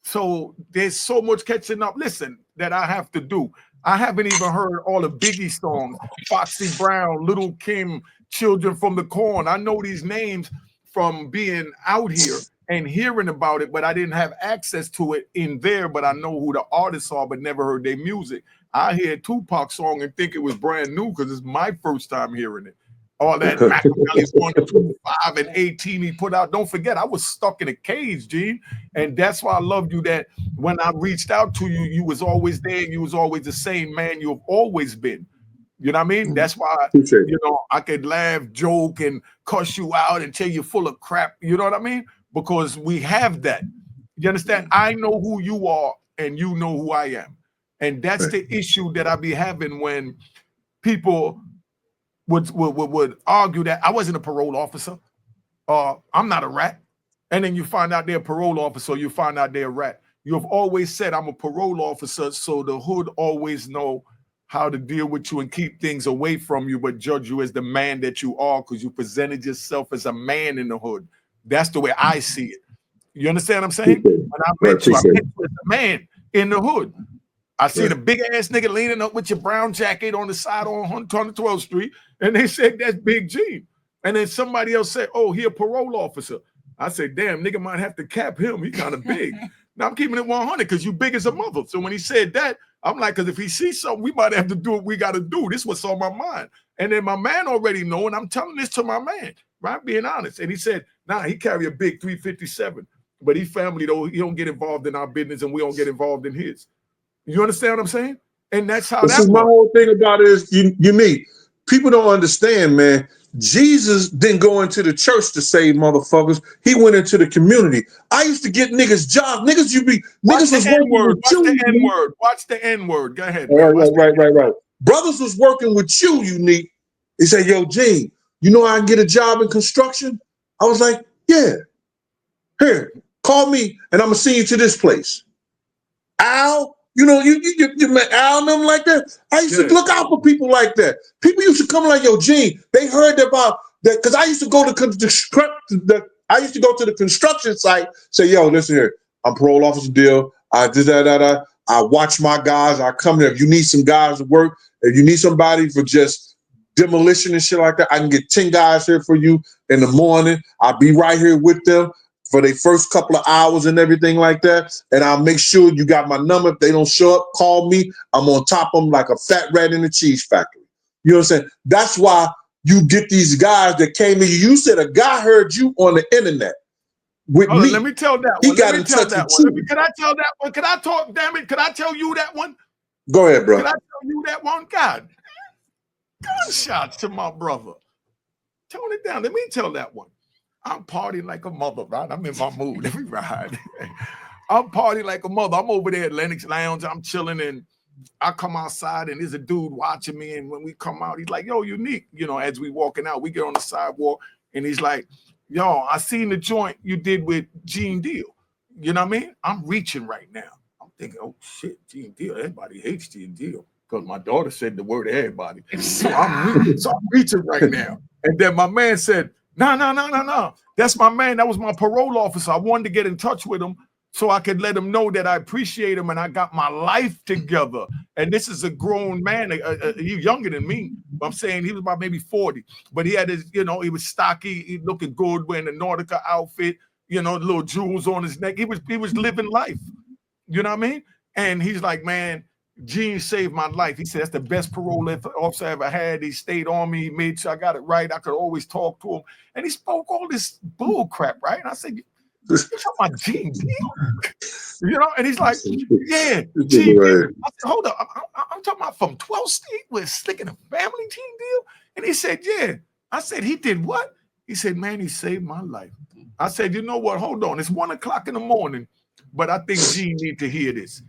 So there's so much catching up, listen, that I have to do. I haven't even heard all the Biggie songs, Foxy Brown, Little Kim, Children from the Corn. I know these names from being out here and hearing about it, but I didn't have access to it in there, but I know who the artists are, but never heard their music. I hear Tupac song and think it was brand new because it's my first time hearing it. All that Machiavelli's 1, 2, 5, and 18 he put out. Don't forget, I was stuck in a cage, Gene. And that's why I loved you, that when I reached out to you, you was always there. You was always the same man you have always been. You know what I mean? That's why, you know, I could laugh, joke, and cuss you out and tell you full of crap. You know what I mean? Because we have that. You understand? I know who you are and you know who I am. And that's the issue that I be having when people would argue that I wasn't a parole officer. I'm not a rat. And then you find out they're a parole officer, you find out they're a rat. You've always said I'm a parole officer, so the hood always know how to deal with you and keep things away from you, but judge you as the man that you are because you presented yourself as a man in the hood. That's the way I see it. You understand what I'm saying? When I met you as a man in the hood. I seen a big ass nigga leaning up with your brown jacket on the side on 112th Street, and they said that's Big G. And then somebody else said, oh, he a parole officer. I said, damn, nigga might have to cap him. He kind of big. Now I'm keeping it 100 because you big as a mother. So when he said that, I'm like, because if he sees something, we might have to do what we got to do. This was on my mind. And then my man already know, and I'm telling this to my man, right? Being honest. And he said, nah, he carry a big 357. But he family, though, he don't get involved in our business and we don't get involved in his. You understand what I'm saying? And that's how this is my whole thing about it is unique. People don't understand, man. Jesus didn't go into the church to save motherfuckers. He went into the community. I used to get niggas jobs. Niggas was working with you. Watch the N-word. Watch the N-word. Go ahead. Right. Brothers was working with you, unique. He said, yo, Gene, you know I can get a job in construction? I was like, yeah. Here, call me and I'm gonna send you to this place. Al, you know, you met Al and them like that. I used to look out for people like that. People used to come like, yo, Gene, they heard about that because I used to go to the construction site, say, yo, listen here, I'm parole officer deal. I watch my guys, I come there. If you need some guys to work, if you need somebody for just demolition and shit like that, I can get 10 guys here for you in the morning. I'll be right here with them for their first couple of hours and everything like that. And I'll make sure you got my number. If they don't show up, call me. I'm on top of them like a fat rat in a cheese factory. You know what I'm saying? That's why you get these guys that came in. You said a guy heard you on the internet with me. Let me tell that one. He got in touch with you. Can I tell that one? Can I talk, damn it? Can I tell you that one? Go ahead, bro. Can I tell you that one? God. Gunshots to my brother. Tone it down. Let me tell that one. I'm partying like a mother, right? I'm in my mood. Let me ride. I'm partying like a mother. I'm over there at Lennox Lounge. I'm chilling, and I come outside, and there's a dude watching me. And when we come out, he's like, yo, unique. You know, as we walking out, we get on the sidewalk, and he's like, yo, I seen the joint you did with Gene Deal. You know what I mean? I'm reaching right now. I'm thinking, oh, shit, Gene Deal. Everybody hates Gene Deal because my daughter said the word everybody. So I'm reaching right now. And then my man said, no. That's my man. That was my parole officer. I wanted to get in touch with him so I could let him know that I appreciate him and I got my life together. And this is a grown man. He's younger than me. I'm saying he was about maybe 40. But he had his, you know, he was stocky. He looking good wearing a Nautica outfit, you know, little jewels on his neck. He was living life. You know what I mean? And he's like, man, Gene saved my life. He said, that's the best parole officer I ever had. He stayed on me. He made sure I got it right. I could always talk to him. And he spoke all this bull crap, right? And I said, you talking about Gene Deal? You know? And he's like, yeah, Gene Deal. I said, hold up. I'm talking about from 12th Street with Slick and the Family, Gene Deal? And he said, yeah. I said, he did what? He said, man, he saved my life. I said, you know what? Hold on. It's 1 o'clock in the morning, but I think Gene need to hear this.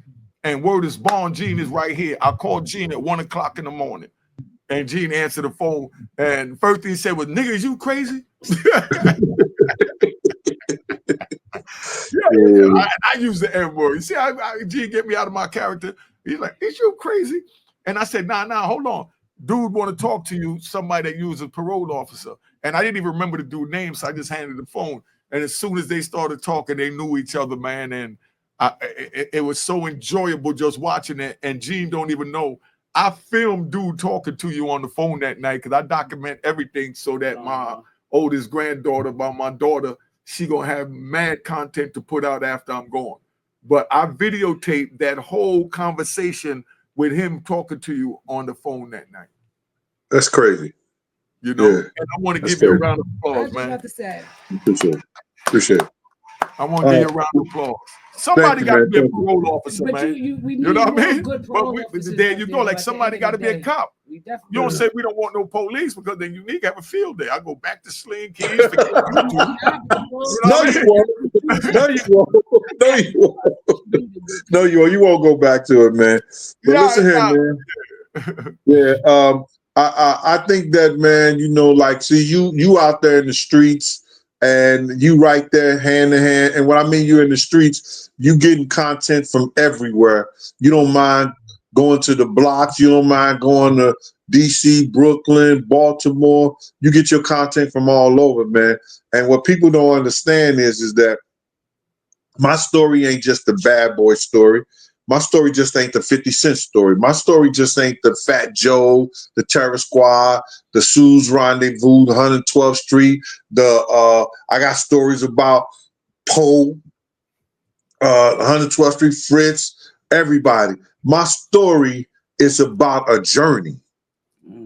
And word is born, Gene is right here. I called Gene at 1 o'clock in the morning. And Gene answered the phone. And first thing he said was, nigga, is you crazy? I use the N-word. You see how Gene get me out of my character? He's like, is you crazy? And I said, nah, hold on. Dude want to talk to you, somebody that uses parole officer. And I didn't even remember the dude's name, so I just handed the phone. And as soon as they started talking, they knew each other, man. And it was so enjoyable just watching it. And Gene don't even know. I filmed dude talking to you on the phone that night because I document everything so that my oldest granddaughter, about my daughter, she gonna have mad content to put out after I'm gone. But I videotaped that whole conversation with him talking to you on the phone that night. That's crazy. You know, Yeah. and I want to That's give you a fair. round of I applause, was man. about to say. Appreciate it. I want to give you a round of applause. Somebody you, got to man. be a Thank you. parole officer, But man. we You need know what more I mean? good But parole officers there out you there, go. Like at the somebody end got to of be the a day. cop. We You definitely don't say we don't want no police because then Unique have a field day. I go back to sling keys. Forget you two. No, you won't. No, you won't. No, you won't. No, you won't. You won't go back to it, man. But listen here, man. Yeah. I think that, man, you know, like, see, you out there in the streets and you right there hand in hand. And what I mean, you're in the streets, you getting content from everywhere. You don't mind going to the blocks. You don't mind going to DC, Brooklyn, Baltimore. You get your content from all over, man. And what people don't understand is that my story ain't just the bad boy story. My story just ain't the 50 Cent story. My story just ain't the Fat Joe, the Terror Squad, the Sue's Rendezvous, the 112th Street. I got stories about Poe, 112th Street, Fritz, everybody. My story is about a journey.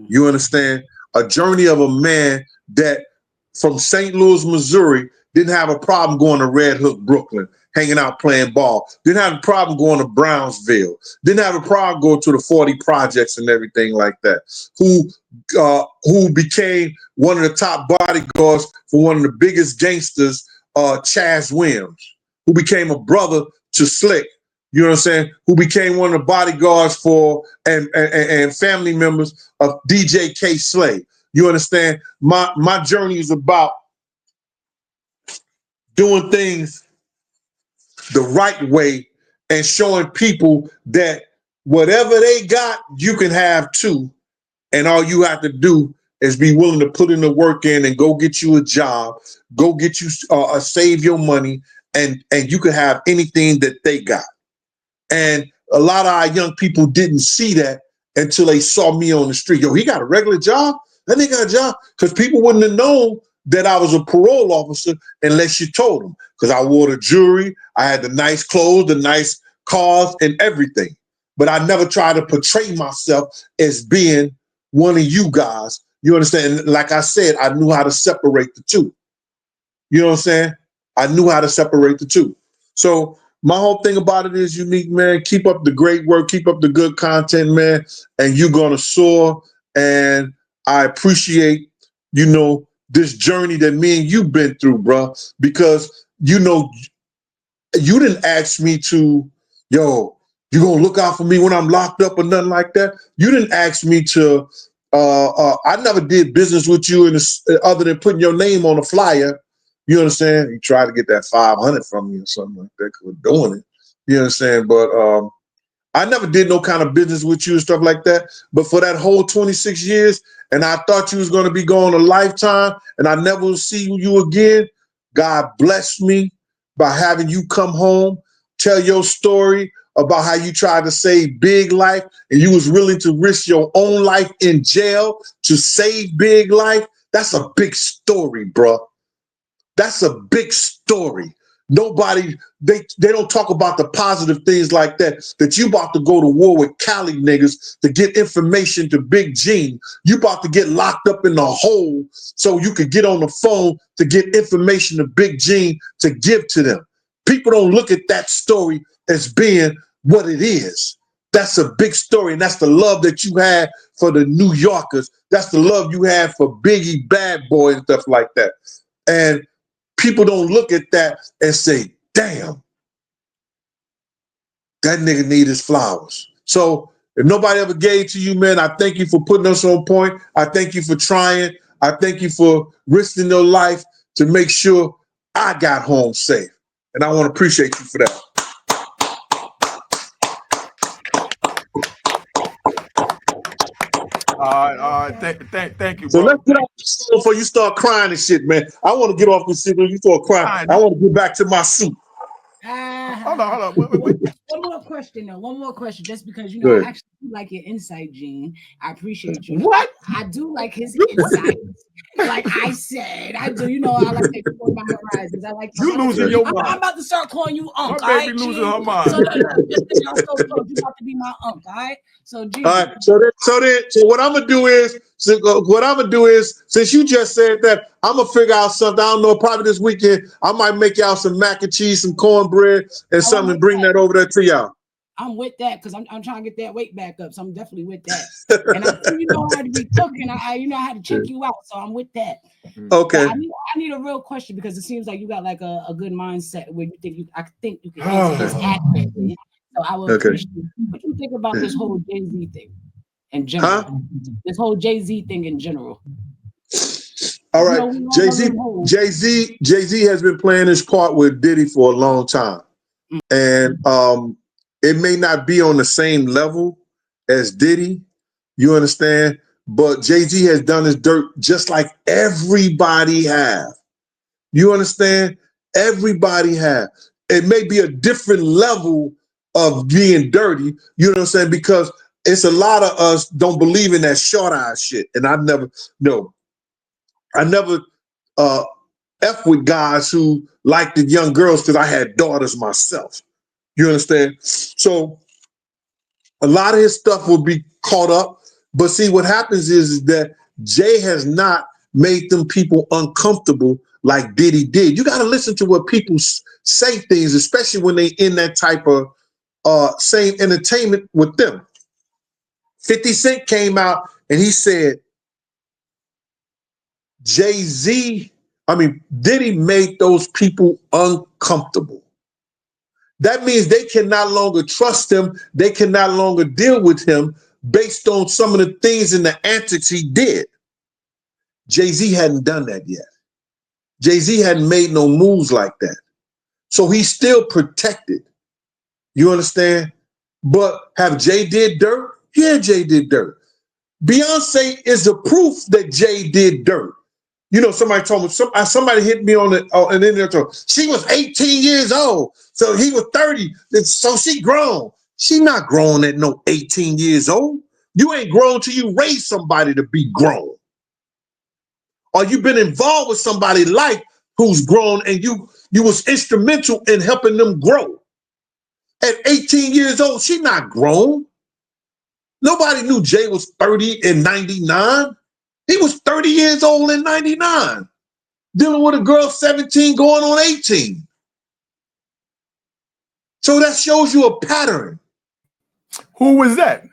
You understand? A journey of a man that from St. Louis, Missouri, didn't have a problem going to Red Hook, Brooklyn, hanging out playing ball. Didn't have a problem going to Brownsville. Didn't have a problem going to the 40 projects and everything like that. Who became one of the top bodyguards for one of the biggest gangsters, Chaz Williams, who became a brother to Slick. You know what I'm saying? Who became one of the bodyguards for and family members of DJ K. Slay. You understand? My journey is about doing things the right way and showing people that whatever they got, you can have too. And all you have to do is be willing to put in the work in and go get you a job, go get you save your money, and you can have anything that they got. And a lot of our young people didn't see that until they saw me on the street. Yo, he got a regular job? That nigga got a job? Because people wouldn't have known that I was a parole officer unless you told them. Because I wore the jewelry, I had the nice clothes, the nice cars, and everything. But I never tried to portray myself as being one of you guys. You understand? Like I said, I knew how to separate the two. You know what I'm saying? I knew how to separate the two. So my whole thing about it is, Unique, man, keep up the great work, keep up the good content, man, and you're going to soar. And I appreciate, you know, this journey that me and you've been through, bro, because, you know, you didn't ask me to, yo, you going to look out for me when I'm locked up or nothing like that. You didn't ask me to, I never did business with you other than putting your name on a flyer. You understand? You tried to get that 500 from me or something like that because we're doing it. You understand? But I never did no kind of business with you and stuff like that. But for that whole 26 years, and I thought you was going to be going a lifetime, and I never will see you again. God blessed me by having you come home, tell your story about how you tried to save Big life, and you was willing to risk your own life in jail to save Big life. That's a big story, bro. That's a big story. Nobody, they don't talk about the positive things like that you about to go to war with Cali niggas to get information to Big Gene. You about to get locked up in the hole so you could get on the phone to get information to Big Gene to give to them. People don't look at that story as being what it is. That's a big story, and that's the love that you had for the New Yorkers. That's the love you had for Biggie, Bad Boy, and stuff like that. And people don't look at that and say, damn, that nigga need his flowers. So if nobody ever gave to you, man, I thank you for putting us on point. I thank you for trying. I thank you for risking your life to make sure I got home safe. And I want to appreciate you for that. All right. Thank you, So bro. let's get off this phone before you start crying and shit, man. I want to get off this shit when you start crying. I want to get back to my suit. Hold on. Wait. One more question, though. One more question, just because, you know, I actually do like your insight, Gene. I appreciate you. What? I do like his insight. Like I said, I do. You know, I like to explore my horizons. I like to. You losing your mind. I'm about to start calling you Unc. My baby losing her mind. So look, just that y'all so close, you about to be my Unc. All right. So G. All right. So what I'm gonna do is, since you just said that, I'm gonna figure out something. I don't know. Probably this weekend, I might make y'all some mac and cheese, some cornbread, and something, and bring that over there to y'all. I'm with that because I'm trying to get that weight back up. So I'm definitely with that. And I think you know how to be cooking. I you know how to check you out. So I'm with that. Okay. I need a real question because it seems like you got like a good mindset where you think I think you can answer this accurately. So I will appreciate it. What do you think about this whole Jay-Z thing in general? Huh? This whole Jay-Z thing in general. All right. Jay-Z has been playing his part with Diddy for a long time. And it may not be on the same level as Diddy, you understand? But Jay-Z has done his dirt just like everybody have. You understand? Everybody have. It may be a different level of being dirty, you know what I'm saying? Because it's a lot of us don't believe in that short-eye shit. And I never F with guys who like the young girls because I had daughters myself. You understand? So a lot of his stuff will be caught up. But see, what happens is that Jay has not made them people uncomfortable like Diddy did. You got to listen to what people say things, especially when they in that type of same entertainment with them. 50 Cent came out and he said, Diddy made those people uncomfortable. That means they can no longer trust him. They can no longer deal with him based on some of the things and the antics he did. Jay-Z hadn't done that yet. Jay-Z hadn't made no moves like that. So he's still protected. You understand? But have Jay did dirt? Yeah, Jay did dirt. Beyonce is the proof that Jay did dirt. You know, somebody told me, somebody hit me on an internet. She was 18 years old, so he was 30, so she grown. She not grown at no 18 years old. You ain't grown till you raise somebody to be grown. Or you've been involved with somebody like who's grown and you was instrumental in helping them grow. At 18 years old, she not grown. Nobody knew Jay was 30 in 99. He was 30 years old in 99, dealing with a girl 17 going on 18. So that shows you a pattern. Who was that?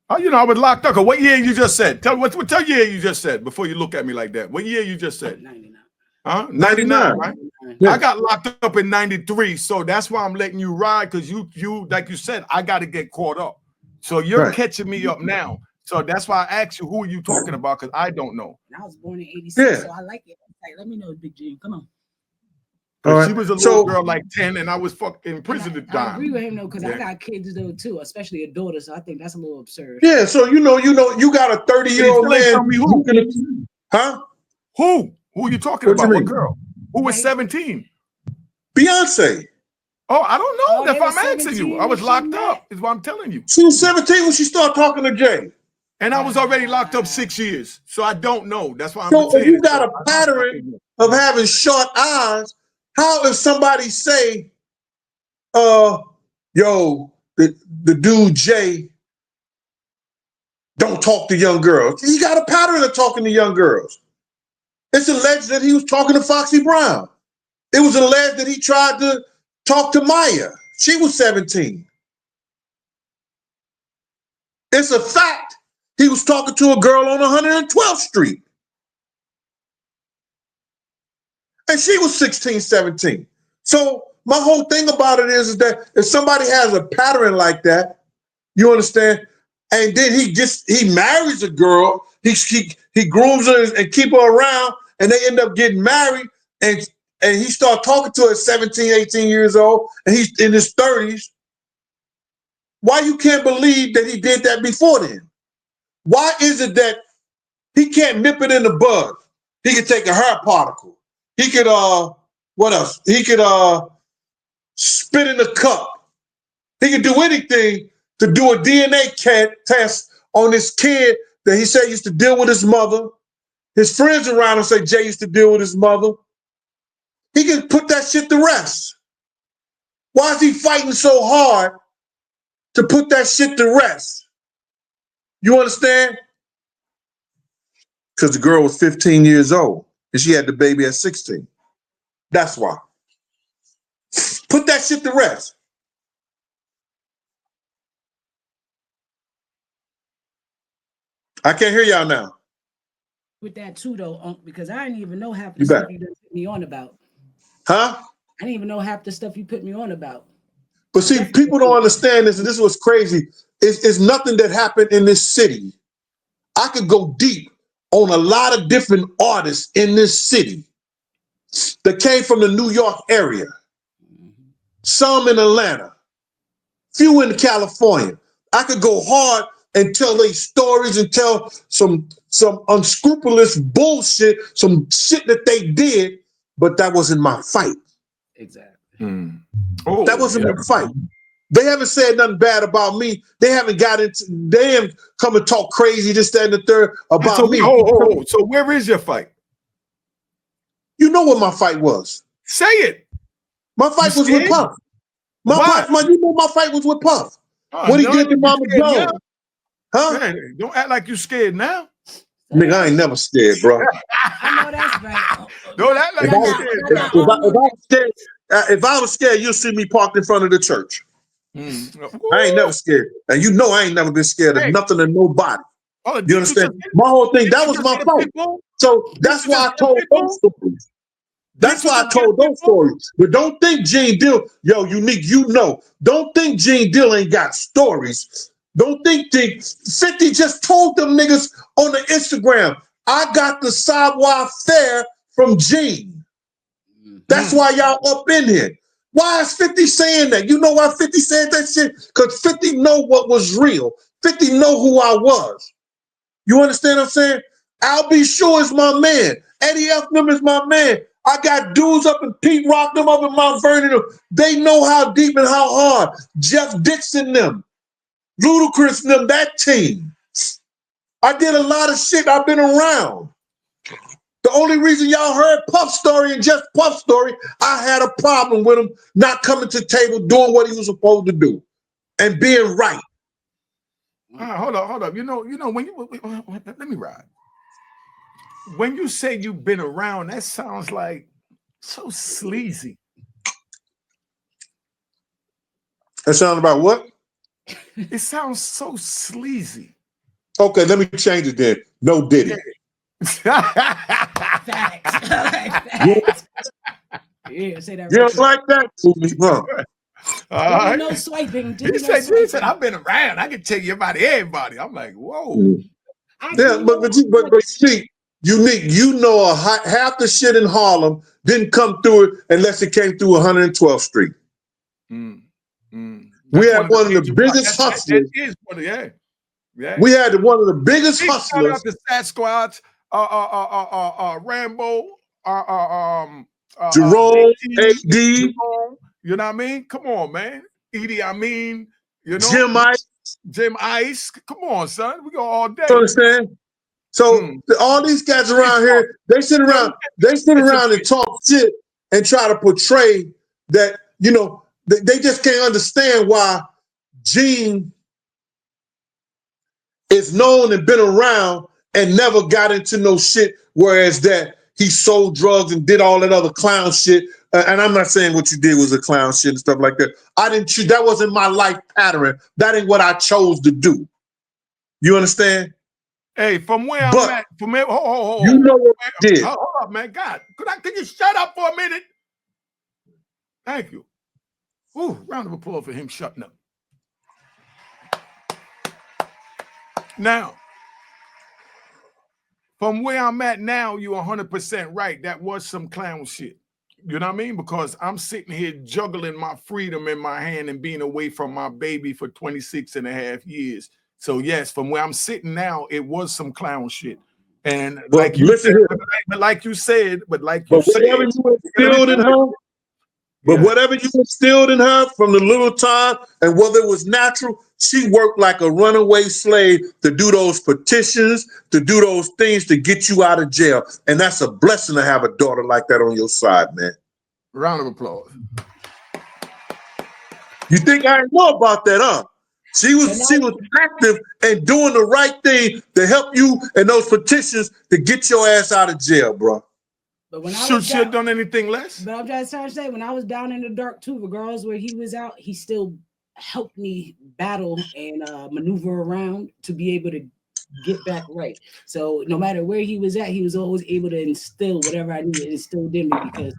Oh, you know, I was locked up. What year you just said? Tell year you just said before you look at me like that. What year you just said? 99. Huh? 99, right? Yeah. I got locked up in 93, so that's why I'm letting you ride, because you like you said, I got to get caught up. So you're catching me up now. So that's why I asked you, who are you talking about? Because I don't know. I was born in 86, so I like it. Like, let me know, Big G. Come on. Right. She was a little girl like 10, and I was fucking in prison at the time. I agree with him though, because I got kids though too, especially a daughter. So I think that's a little absurd. Yeah, so you got a 30-year-old man. Huh? Who are you talking about? What girl? Who was 17? Beyonce. Oh, I don't know. That's why I'm asking you. I was locked up, is what I'm telling you. She was 17 when she started talking to Jay. And I was already locked up 6 years. So I don't know. That's why I'm saying. So if you got a pattern of having short eyes, how if somebody say, the dude Jay don't talk to young girls? He got a pattern of talking to young girls. It's alleged that he was talking to Foxy Brown. It was alleged that he tried to talk to Maya. She was 17. It's a fact. He was talking to a girl on 112th Street. And she was 16, 17. So my whole thing about it is that if somebody has a pattern like that, you understand, and then he marries a girl, he grooms her and keep her around, and they end up getting married, and he start talking to her at 17, 18 years old, and he's in his 30s. Why you can't believe that he did that before then? Why is it that he can't nip it in the bud? He could take a hair particle. He could, what else? He could spit in a cup. He could do anything to do a DNA test on this kid that he said used to deal with his mother his friends around him say Jay used to deal with his mother. He can put that shit to rest. Why is he fighting so hard to put that shit to rest? You understand? Because the girl was 15 years old and she had the baby at 16. That's why. Put that shit to rest. I can't hear y'all now. With that too, though, because I didn't even know half the stuff you done put me on about. Huh? I didn't even know half the stuff you put me on about. But see, people don't understand this, and this was crazy. It's nothing that happened in this city. I could go deep on a lot of different artists in this city that came from the New York area. Some in Atlanta, few in California. I could go hard and tell their stories and tell some unscrupulous bullshit, some shit that they did, but that wasn't my fight. Exactly. Oh, that wasn't my fight. They haven't said nothing bad about me. They haven't got into, they haven't come and talk crazy, this, that, and the third about me. So where is your fight? You know what my fight was. Say it. My fight was with Puff. You know my fight was with Puff. What he did to Mama Jones. Huh? Man, don't act like you scared now. Nigga, I ain't never scared, bro. I know that's right. Don't act like you scared. If I was scared, you'll see me parked in front of the church. I ain't never scared. And you know I ain't never been scared of nothing and nobody. You understand? My whole thing, that was my fight. So that's why I told those stories. That's why I told those stories. But don't think Gene Deal, yo, Unique, you know. Don't think Gene Deal ain't got stories. Don't think 50 just told them niggas on the Instagram, I got the sidewalk fair from Gene. That's why y'all up in here. Why is 50 saying that? You know why 50 said that shit? Because 50 know what was real. 50 know who I was. You understand what I'm saying? I'll be sure is my man. Eddie F. them is my man. I got dudes up in Pete Rock, them up in Mount Vernon. They know how deep and how hard. Jeff Dixon them. Ludacris them, that team. I did a lot of shit. I've been around. The only reason y'all heard Puff's story and just Puff's story, I had a problem with him not coming to the table, doing what he was supposed to do, and being right. Hold up. You know, when you let me ride. When you say you've been around, that sounds like so sleazy. That sounds about what? It sounds so sleazy. Okay, let me change it then. No Diddy. Facts. Yeah, say that. You don't like that? No swiping. He said, I've been around. I can tell you about everybody. I'm like, whoa. Yeah, but Unique, you know half the shit in Harlem didn't come through it unless it came through 112th Street. We had one of the biggest hustlers. We had one of the biggest hustlers. Shout out to Sasquatch, Rambo, Jerome, AD. You know what I mean? Come on, man. Edie, I mean, you know. Jim Ice. Come on, son. We go all day. You understand? So all these guys around here, they sit around and talk shit and try to portray that, you know, they just can't understand why Gene is known and been around and never got into no shit, whereas that he sold drugs and did all that other clown shit. And I'm not saying what you did was a clown shit and stuff like that. That wasn't my life pattern. That ain't what I chose to do. You understand? Hey, from where I'm at, you know what I did. Hold up, man. God, can you shut up for a minute? Thank you. Ooh, round of applause for him shutting up. Now, from where I'm at now, you're 100% right. That was some clown shit. You know what I mean? Because I'm sitting here juggling my freedom in my hand and being away from my baby for 26 and a half years. So yes, from where I'm sitting now, it was some clown shit. And like you said, But whatever you instilled in her from the little time, and whether it was natural, she worked like a runaway slave to do those petitions, to do those things to get you out of jail. And that's a blessing to have a daughter like that on your side, man. Round of applause. You think I didn't know about that, huh? She was active and doing the right thing to help you in those petitions to get your ass out of jail, bro. But when Should she have done anything less? But I'm just trying to say, when I was down in the dark too, regardless where he was out, he still helped me battle and maneuver around to be able to get back right. So no matter where he was at, he was always able to instill whatever I needed instilled in me, because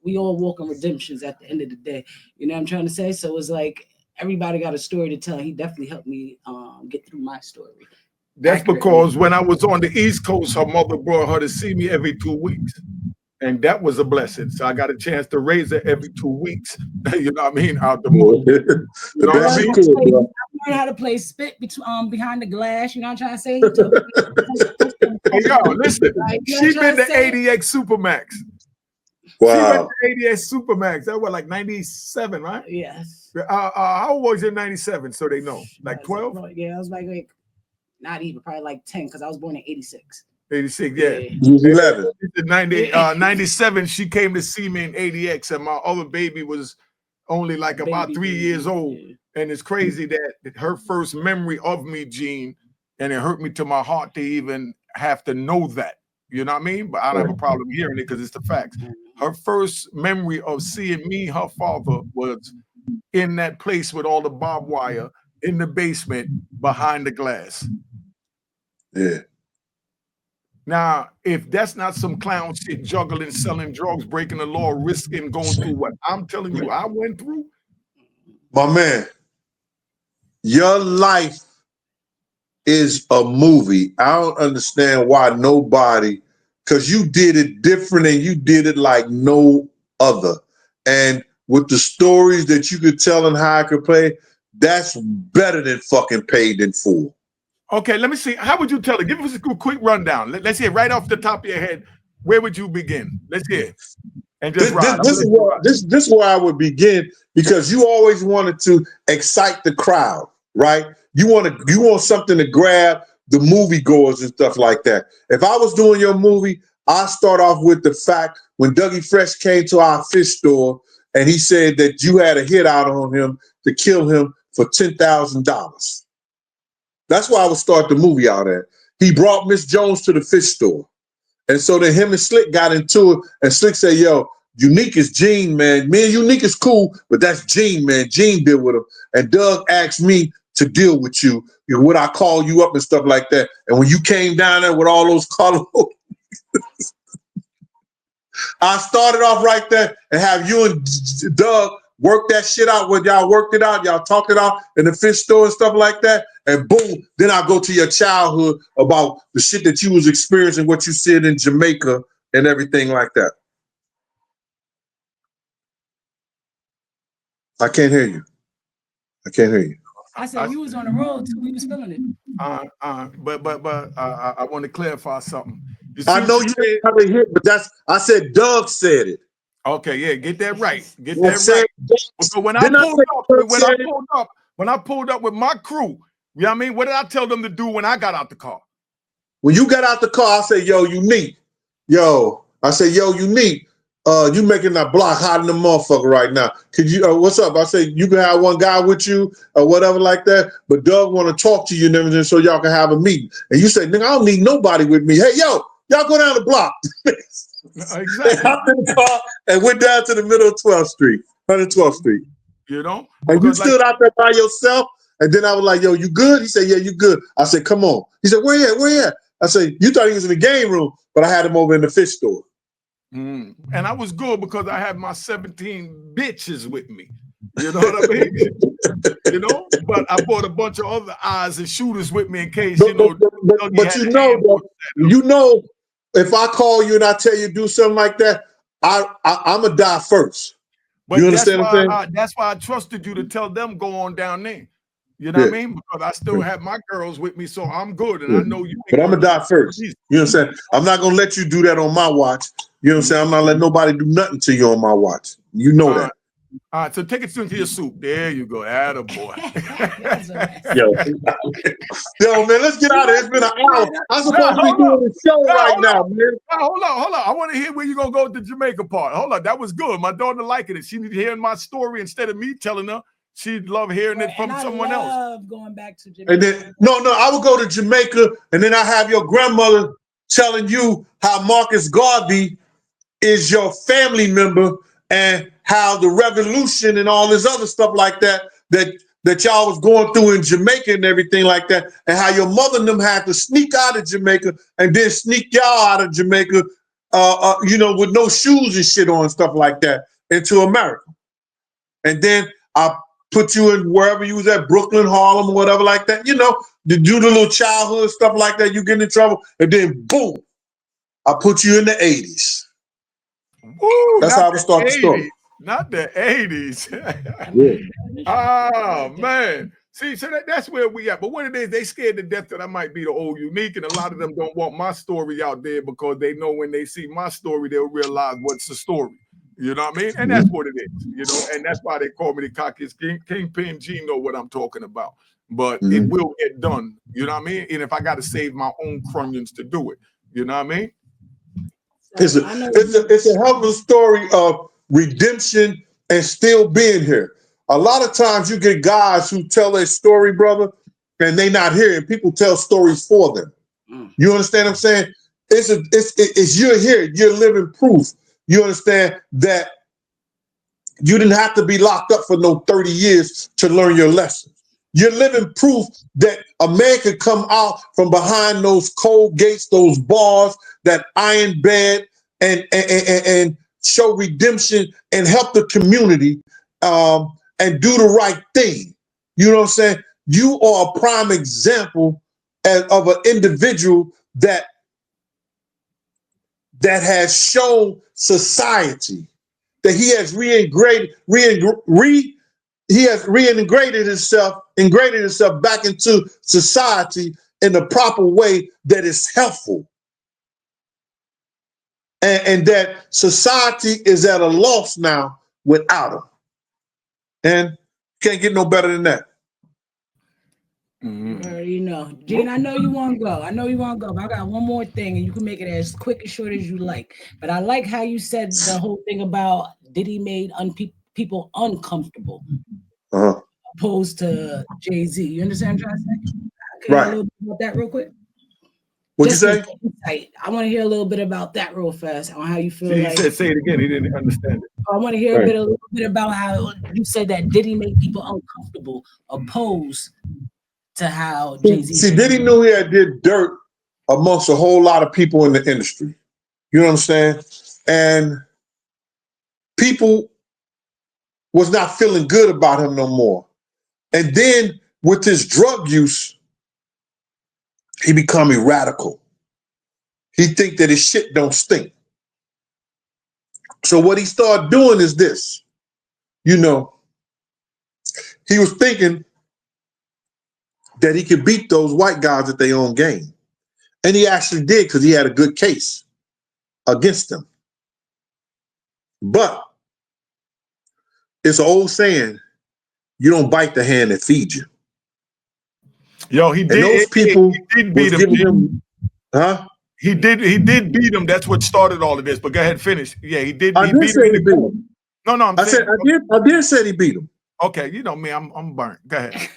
we all walk on redemptions at the end of the day. You know what I'm trying to say? So it's like everybody got a story to tell. He definitely helped me get through my story. That's because when I was on the East Coast, her mother brought her to see me every 2 weeks. And that was a blessing. So I got a chance to raise her every 2 weeks. You know what I mean? Out the movie. You know what I mean? I learned how to play spit behind the glass. You know what I'm trying to say? Hey, yo, listen. She been to ADX Supermax. Wow. She been to ADX Supermax. That was like 97, right? Yes. How old was you in 97? So they know. Like 12? Yeah, I was like not even, probably like 10, because I was born in 86. 86, yeah. You was 11. 97, she came to see me in ADX, and my other baby was only like about 3 years old. And it's crazy that her first memory of me, Gene, and it hurt me to my heart to even have to know that. You know what I mean? But I don't have a problem hearing it because it's the facts. Her first memory of seeing me, her father, was in that place with all the barbed wire in the basement behind the glass. Yeah. Now, if that's not some clown shit, juggling, selling drugs, breaking the law, risking going through what I'm telling you I went through. My man, your life is a movie. I don't understand why nobody, because you did it different and you did it like no other. And with the stories that you could tell and how I could play, that's better than fucking Paid in Full. Okay, let me see. How would you tell it? Give us a quick rundown. Let's hear right off the top of your head. Where would you begin? Let's hear it. And just this is where I would begin, because you always wanted to excite the crowd, right? You want something to grab the moviegoers and stuff like that. If I was doing your movie, I start off with the fact when Dougie Fresh came to our fish store and he said that you had a hit out on him to kill him for $10,000. That's why I would start the movie out at. He brought Miss Jones to the fish store. And so then him and Slick got into it, and Slick said, yo, Unique is Gene, man. Me and Unique is cool, but that's Gene, man. Gene deal with him. And Doug asked me to deal with you. Would I call you up and stuff like that? And when you came down there with all those colorful, I started off right there and have you and Doug work that shit out. When y'all worked it out, y'all talked it out in the fish store and stuff like that. And boom, then I'll go to your childhood about the shit that you was experiencing, what you said in Jamaica and everything like that. I can't hear you. I can't hear you. I said you was on the road too. We was feeling it. But I want to clarify something. I know you didn't have a hit, but I said Doug said it. Okay, yeah, get that right. Get that right. So when I pulled up with my crew, you know what I mean? What did I tell them to do when I got out the car? When you got out the car, I said, yo, Unique. I said, Unique. You making that block hot in the motherfucker right now. Could you, what's up? I said, you can have one guy with you or whatever like that, but Doug want to talk to you and everything so y'all can have a meeting. And you said, nigga, I don't need nobody with me. Hey, yo, y'all go down the block. Exactly. And hopped in the car and went down to the middle of 12th Street, 112th Street. You know? And you stood out there by yourself. And then I was like, yo, you good? He said, yeah, you good. I said, come on. He said, where you at? Where you at? I said, you thought he was in the game room, but I had him over in the fish store. And I was good because I had my 17 bitches with me. You know what I mean? You know? But I brought a bunch of other eyes and shooters with me in case, But if I call you and I tell you do something like that, I'm going to die first. But you understand what I'm saying? That's why I trusted you to tell them go on down there. You know what I mean? Because I still have my girls with me, so I'm good. And I know you. But I'm going to die first. You know what I'm saying? I'm not going to let you do that on my watch. You know what I'm saying? I'm not letting nobody do nothing to you on my watch. You know that. All right, so take it into your soup. There you go. Attaboy. Yo, man, let's get out of here. It's been an hour. I'm supposed to be doing the show right now, man. Hold on. I want to hear where you're going to go with the Jamaica part. Hold on. That was good. My daughter liking it. She needed hearing my story instead of me telling her. She'd love hearing it from someone else. I love going back to Jamaica. And then, no, I would go to Jamaica, and then I have your grandmother telling you how Marcus Garvey is your family member and how the revolution and all this other stuff like that y'all was going through in Jamaica and everything like that, and how your mother and them had to sneak out of Jamaica and then sneak y'all out of Jamaica, with no shoes and shit on and stuff like that into America. And then I put you in wherever you was at, Brooklyn, Harlem, or whatever like that, to do the little childhood stuff like that, you get in trouble, and then boom, I put you in the 80s. Woo, that's how I would start the story. Not the 80s. Oh, man. See, so that's where we at. But what it is, they scared to death that I might be the old unique, and a lot of them don't want my story out there because they know when they see my story, they'll realize what's the story. You know what I mean? And that's what it is, and that's why they call me the cockiest Kingpin. G know what I'm talking about. But it will get done, you know what I mean? And if I got to save my own crunions to do it, you know what I mean? It's a hell of a story of redemption and still being here. A lot of times you get guys who tell their story, brother, and they not here, and people tell stories for them. You understand what I'm saying? It's you're here, you're living proof. You understand that you didn't have to be locked up for no 30 years to learn your lesson. You're living proof that a man could come out from behind those cold gates, those bars, that iron bed, and show redemption and help the community and do the right thing. You know what I'm saying? You are a prime example of an individual that has shown society that he has reintegrated himself back into society in a proper way that is helpful. And that society is at a loss now without him. And can't get no better than that. You know, Gene, I know you want to go. But I got one more thing, and you can make it as quick and short as you like. But I like how you said the whole thing about Diddy made people uncomfortable, opposed to Jay-Z. You understand what I'm trying to say? Can I hear a little bit about that real quick? What'd you say? I want to hear a little bit about that real fast on how you feel. He said, say it again. He didn't understand it. I want to hear a little bit about how you said that Diddy made people uncomfortable, opposed to how Jay-Z. See, Diddy knew he had did dirt amongst a whole lot of people in the industry. You know what I'm saying? And people was not feeling good about him no more. And then with his drug use, he become radical. He think that his shit don't stink. So what he started doing is this. He was thinking that he could beat those white guys at their own game. And he actually did, because he had a good case against them. But it's an old saying, you don't bite the hand that feeds you. Yo, he did. And those people he did beat him. Huh? He did beat him. That's what started all of this. But go ahead, finish. Yeah, he did. I did say he beat him. No, I did say he beat him. Okay, you know me, I'm burnt. Go ahead.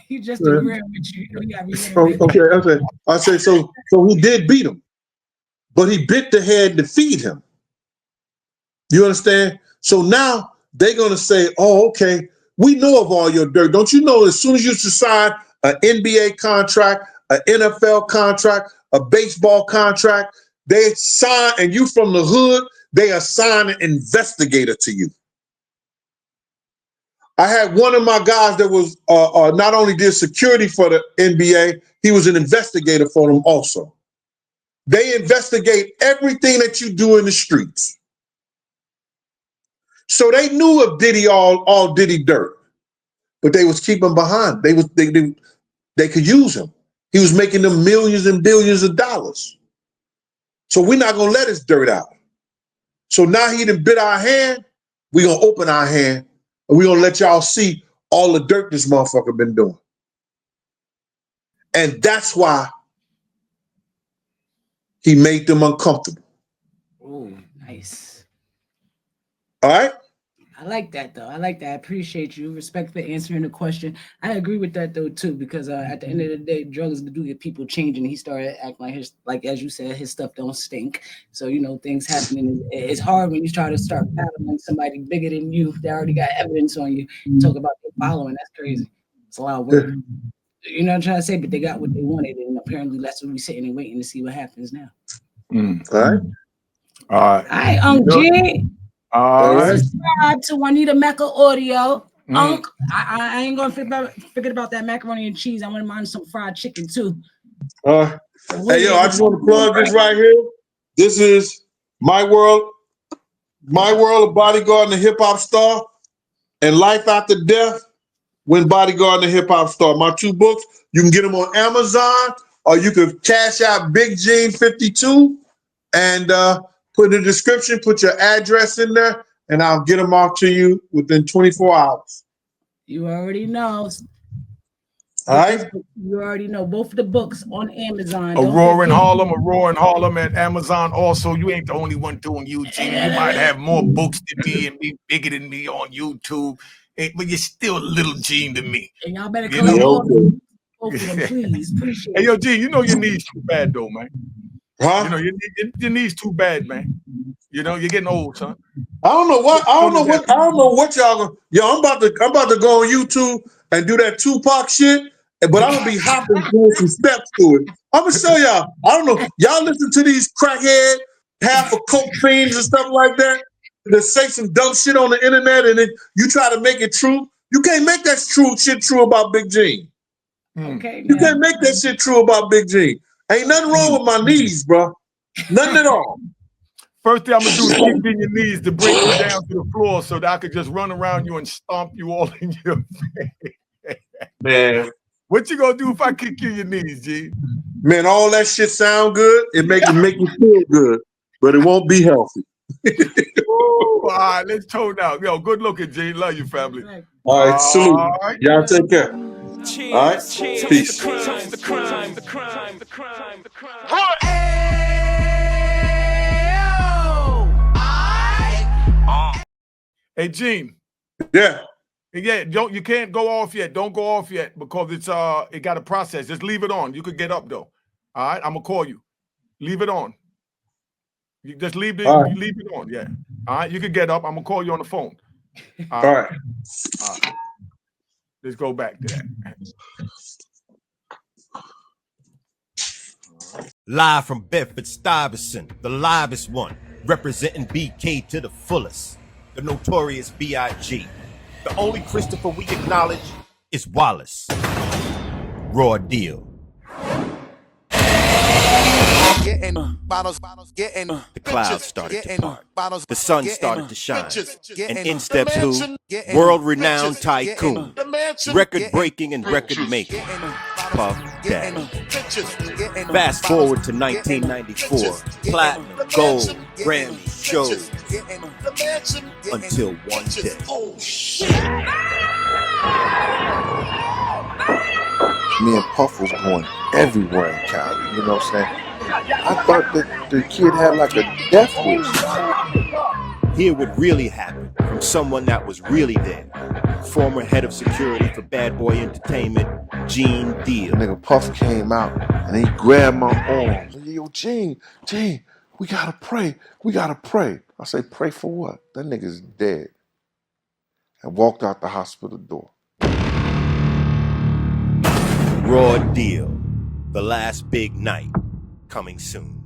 You just agreeing with you. Okay. I say so he did beat him, but he bit the head to feed him. You understand? So now they're gonna say, "Oh, okay, we know of all your dirt. Don't you know? As soon as you sign an NBA contract, an NFL contract, a baseball contract, they sign, and you from the hood, they assign an investigator to you." I had one of my guys that was not only did security for the NBA, he was an investigator for them also. They investigate everything that you do in the streets. So they knew of Diddy, all Diddy dirt, but they was keeping behind. They could use him. He was making them millions and billions of dollars. So we're not gonna let his dirt out. So now he done bit our hand. we're gonna open our hand and we're gonna let y'all see all the dirt this motherfucker been doing. And that's why he made them uncomfortable. Oh, nice. All right? I like that though. I like that. I appreciate you. Respect for answering the question. I agree with that though too, because at the end of the day, drugs do get people changing. He started acting like like as you said, his stuff don't stink. So things happening. It's hard when you try to start battling somebody bigger than you that already got evidence on you. Talk about their following. That's crazy. It's a lot of work. You know what I'm trying to say? But they got what they wanted, and apparently that's what we're sitting and waiting to see what happens now. All right. All right. All right, G. All right. Subscribe to Juanita Mecca Audio. I ain't gonna forget about that macaroni and cheese. I want to mind some fried chicken too. Hey, yo, I just want to plug this right here. This is My World of Bodyguard and the Hip Hop Star, and Life After Death when Bodyguard and the Hip Hop Star. My 2 books. You can get them on Amazon, or you can cash out Big Gene 52 and put in the description, put your address in there, and I'll get them off to you within 24 hours. You already know. All right? You already know. Both of the books on Amazon. Aurora in Harlem at Amazon. Also, you ain't the only one doing YouTube. You might have more books than me and be bigger than me on YouTube, but you're still a little Gene to me. And y'all better come both of them, please. Appreciate it. Hey, yo, Gene, you know your knees too bad, though, man. Huh? You know, your knees too bad, man. You know, you're getting old, son. I don't know what y'all. Yo, I'm about to go on YouTube and do that Tupac shit, but I'm gonna be hopping doing some steps to it. I'm gonna show y'all. I don't know. Y'all listen to these crackhead, half of coke fiends and stuff like that say some dumb shit on the internet, and then you try to make it true. You can't make that shit true about Big Gene. Okay. You can't make that shit true about Big Gene. Ain't nothing wrong with my knees, bro. Nothing at all. First thing I'm gonna do is kick in your knees to break you down to the floor so that I could just run around you and stomp you all in your face. Man. What you gonna do if I kick you in your knees, G? Man, all that shit sound good. It make you feel good, but it won't be healthy. All right, let's tone out. Yo, good looking, G. Love you, family. All right, salute. All right. Y'all take care. Cheers, all right, cheers. peace. The crime. Hey, Gene. Yeah. Yeah, you can't go off yet. Don't go off yet because it got a process. Just leave it on. You could get up though. All right, I'm gonna call you. Leave it on. You just leave it on. Yeah. All right, you could get up. I'm gonna call you on the phone. All right. Let's go back to that. Live from Bedford-Stuyvesant, the livest one, representing BK to the fullest. The Notorious BIG. The only Christopher we acknowledge is Wallace. Raw deal. The clouds started to part. The sun started to shine. And in steps who? World-renowned tycoon. Record-breaking and record-making. Puff Daddy. Fast forward to 1994. Platinum, gold, Grammy, shows. Until one day. Oh, shit. Me and Puff was going everywhere in Cali, you know what I'm saying? I thought that the kid had like a death wish. Hear what really happened from someone that was really there. Former head of security for Bad Boy Entertainment, Gene Deal. Nigga Puff came out and he grabbed my arm. Yo, Gene, we gotta pray. We gotta pray. I say, pray for what? That nigga's dead. And walked out the hospital door. Raw deal. The last big night. Coming soon.